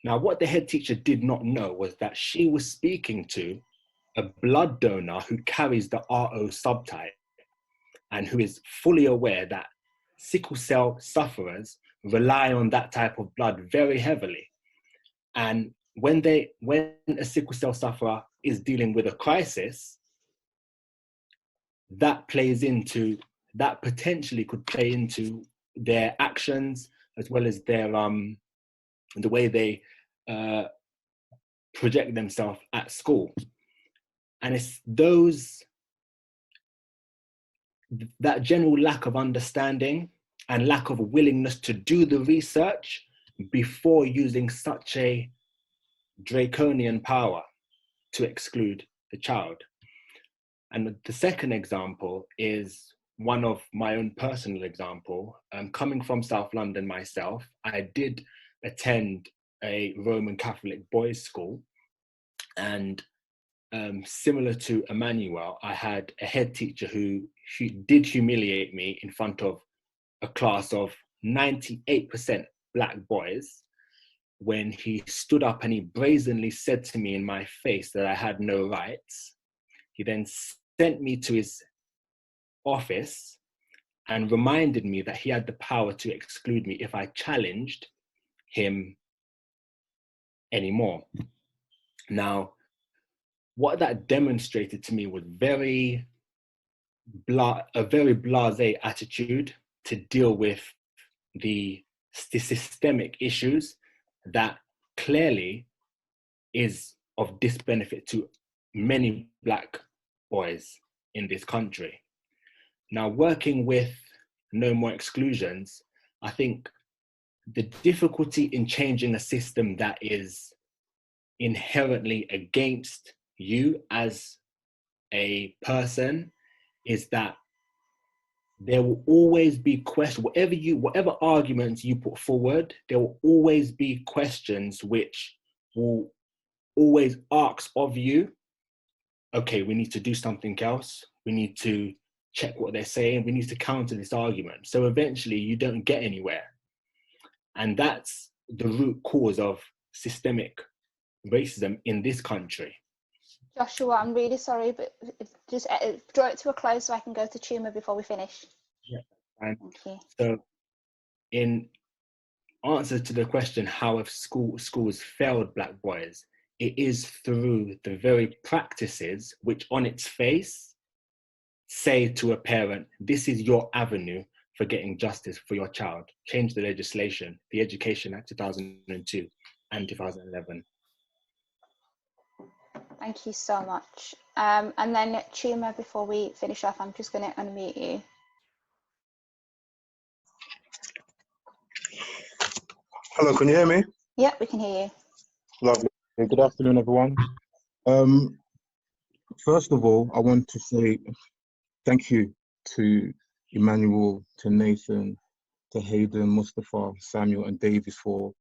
Now, what the head teacher did not know was that she was speaking to a blood donor who carries the RO subtype and who is fully aware that sickle cell sufferers rely on that type of blood very heavily. And when a sickle cell sufferer is dealing with a crisis, that potentially could play into their actions, as well as their the way they project themselves at school. And it's that general lack of understanding and lack of willingness to do the research before using such a draconian power to exclude the child. And the second example is one of my own personal example. Coming from South London myself, I did attend a Roman Catholic boys' school, and similar to Emmanuel, I had a head teacher who did humiliate me in front of a class of 98% black boys, when he stood up and he brazenly said to me in my face that I had no rights. He then sent me to his office and reminded me that he had the power to exclude me if I challenged him anymore. Now, what that demonstrated to me was a very blasé attitude to deal with the systemic issues that clearly is of disbenefit to many black boys in this country. Now, working with No More Exclusions, I think the difficulty in changing a system that is inherently against you as a person is that there will always be questions, whatever arguments you put forward, there will always be questions which will always ask of you, okay, we need to do something else. We need to check what they're saying. We need to counter this argument. So eventually you don't get anywhere. And that's the root cause of systemic racism in this country. Joshua, I'm really sorry, but just draw it to a close so I can go to Chuma before we finish. Yeah. And thank you. So in answer to the question, how have schools failed black boys, it is through the very practices which on its face say to a parent, this is your avenue for getting justice for your child. Change the legislation, the Education Act 2002 and 2011. Thank you so much. And then Chuma, before we finish off, I'm just going to unmute you. Hello, can you hear me? Yeah, we can hear you. Lovely. Good afternoon, everyone. First of all, I want to say thank you to Emmanuel, to Nathan, to Hayden, Mustafa, Samuel, and Davies for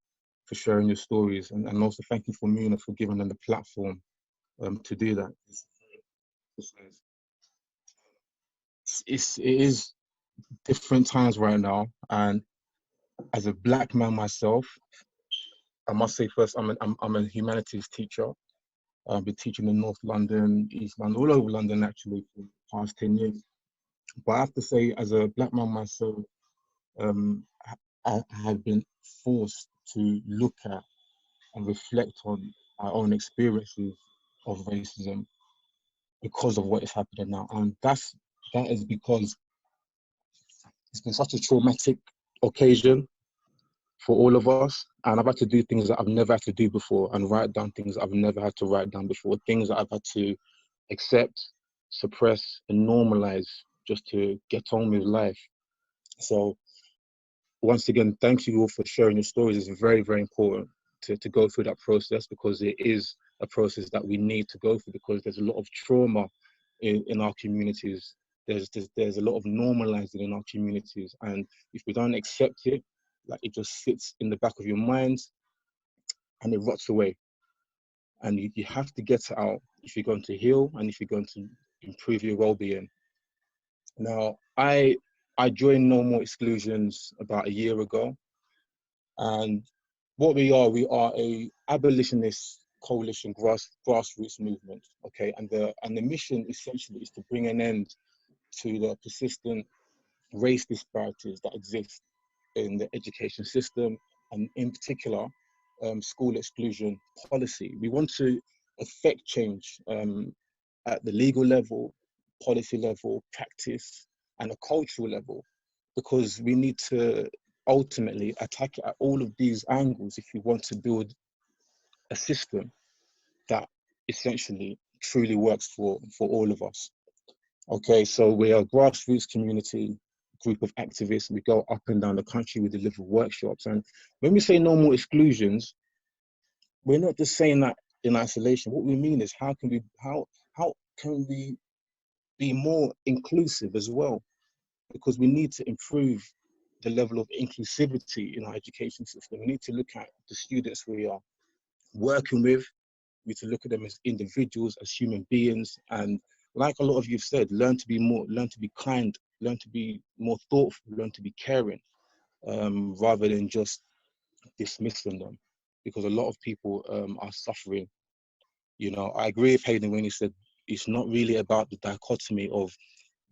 sharing your stories, and also thank you for Muna for giving them the platform to do that. It is different times right now, and as a black man myself, I must say first, I'm a humanities teacher. I've been teaching in North London, East London, all over London actually for the past 10 years. But I have to say, as a black man myself, I have been forced to look at and reflect on my own experiences of racism because of what is happening now. And that is because it's been such a traumatic occasion. for all of us. And I've had to do things that I've never had to do before, and write down things that I've never had to write down before, things that I've had to accept, suppress, and normalize just to get on with life. So once again, thank you all for sharing your stories. It's very, very important to go through that process, because it is a process that we need to go through, because there's a lot of trauma in our communities. There's a lot of normalizing in our communities, and if we don't accept it, like, it just sits in the back of your mind and it rots away. And you have to get it out if you're going to heal and if you're going to improve your well-being. Now, I joined No More Exclusions about a year ago, and what we are a abolitionist coalition grassroots movement, okay? And the mission essentially is to bring an end to the persistent race disparities that exist in the education system, and in particular, school exclusion policy. We want to affect change at the legal level, policy level, practice, and a cultural level, because we need to ultimately attack it at all of these angles if we want to build a system that essentially truly works for all of us. Okay, so we are a grassroots community group of activists. We go up and down the country, we deliver workshops. And when we say no more exclusions, we're not just saying that in isolation. What we mean is how can we be more inclusive as well? Because we need to improve the level of inclusivity in our education system. We need to look at the students we are working with. We need to look at them as individuals, as human beings, and like a lot of you've said, learn to be kind, learn to be more thoughtful, learn to be caring, rather than just dismissing them, because a lot of people are suffering. You know, I agree with Hayden when he said it's not really about the dichotomy of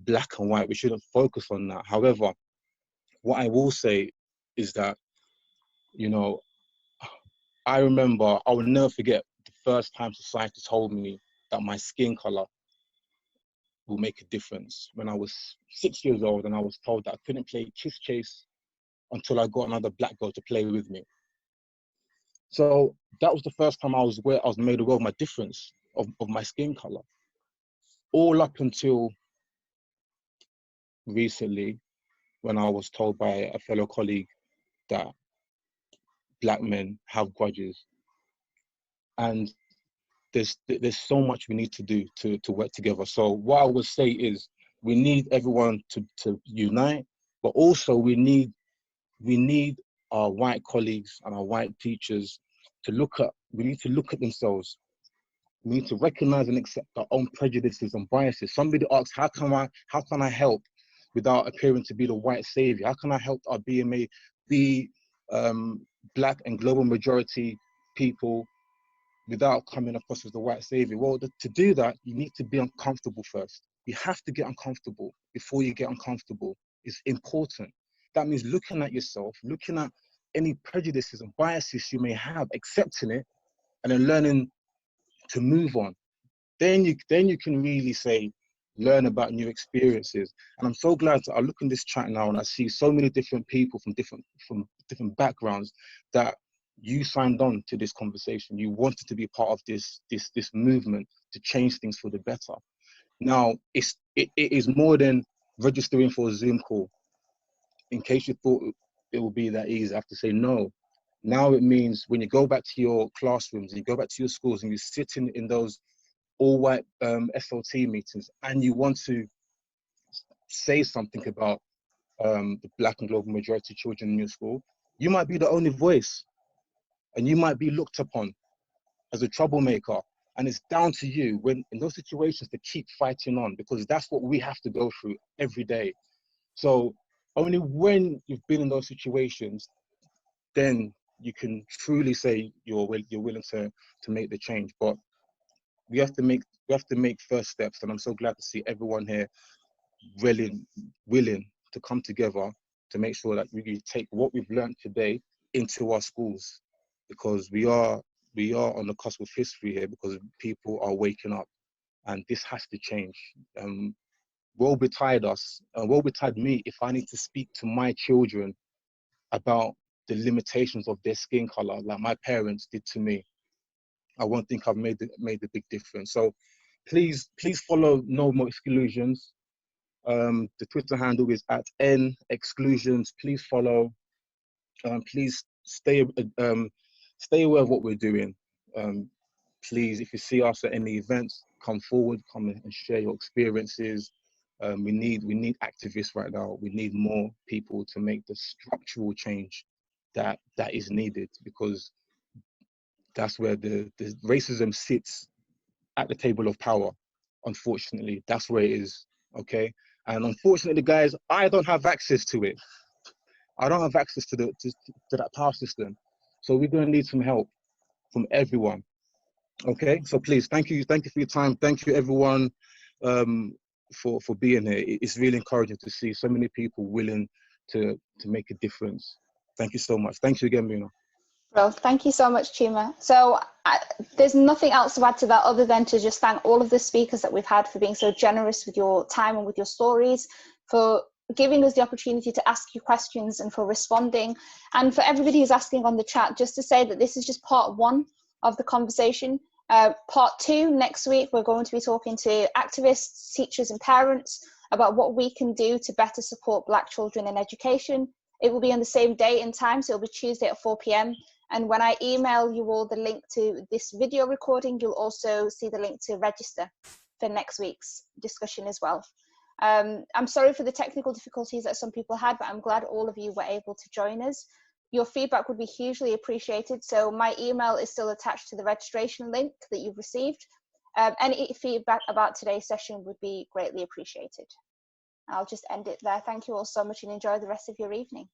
black and white. We shouldn't focus on that. However, what I will say is that, you know, I remember, I will never forget the first time society told me that my skin color will make a difference. When I was 6 years old and I was told that I couldn't play kiss chase until I got another black girl to play with me. So that was the first time I was made aware of my difference of my skin color. All up until recently, when I was told by a fellow colleague that black men have grudges. And there's so much we need to do to work together. So what I would say is we need everyone to unite, but also we need our white colleagues and our white teachers we need to look at themselves. We need to recognize and accept our own prejudices and biases. Somebody asks, how can I help without appearing to be the white savior? How can I help our BMA be black and global majority people without coming across as the white savior? Well, to do that, you need to be uncomfortable first. You have to get uncomfortable before you get uncomfortable. It's important. That means looking at yourself, looking at any prejudices and biases you may have, accepting it, and then learning to move on. Then you can really learn about new experiences. And I'm so glad that I look in this chat now and I see so many different people from different backgrounds that you signed on to this conversation. You wanted to be part of this movement to change things for the better. Now, it is more than registering for a Zoom call. In case you thought it would be that easy, I have to say no. Now it means when you go back to your classrooms, and you go back to your schools, and you sit in those all-white SLT meetings, and you want to say something about the black and global majority children in your school, you might be the only voice, and you might be looked upon as a troublemaker. And it's down to you in those situations to keep fighting on, because that's what we have to go through every day. So only when you've been in those situations, then you can truly say you're willing to make the change. But we have to make first steps, and I'm so glad to see everyone here willing to come together to make sure that we take what we've learned today into our schools, because we are on the cusp of history here, because people are waking up, and this has to change. Woe betide us, woe betide me if I need to speak to my children about the limitations of their skin color, like my parents did to me, I won't think I've made a big difference. So please follow No More Exclusions. The Twitter handle is @nexclusions. Please follow. Please stay aware of what we're doing. Please, if you see us at any events, come forward, come and share your experiences. We need activists right now. We need more people to make the structural change that is needed, because that's where the racism sits, at the table of power. Unfortunately, that's where it is. Okay, and unfortunately, guys, I don't have access to it. I don't have access to that power system. So we're going to need some help from everyone. Okay, so please, thank you for your time. Thank you, everyone, for being here. It's really encouraging to see so many people willing to make a difference. Thank you so much. Thank you again, Mina. Well, thank you so much, Chima. So there's nothing else to add to that other than to just thank all of the speakers that we've had for being so generous with your time and with your stories, for giving us the opportunity to ask you questions and for responding. And for everybody who's asking on the chat, just to say that this is just part 1 of the conversation. Part 2, next week, we're going to be talking to activists, teachers and parents about what we can do to better support Black children in education. It will be on the same day and time, so it'll be Tuesday at 4 p.m. And when I email you all the link to this video recording, you'll also see the link to register for next week's discussion as well. I'm sorry for the technical difficulties that some people had, but I'm glad all of you were able to join us. Your feedback would be hugely appreciated. So my email is still attached to the registration link that you've received. Any feedback about today's session would be greatly appreciated. I'll just end it there. Thank you all so much and enjoy the rest of your evening.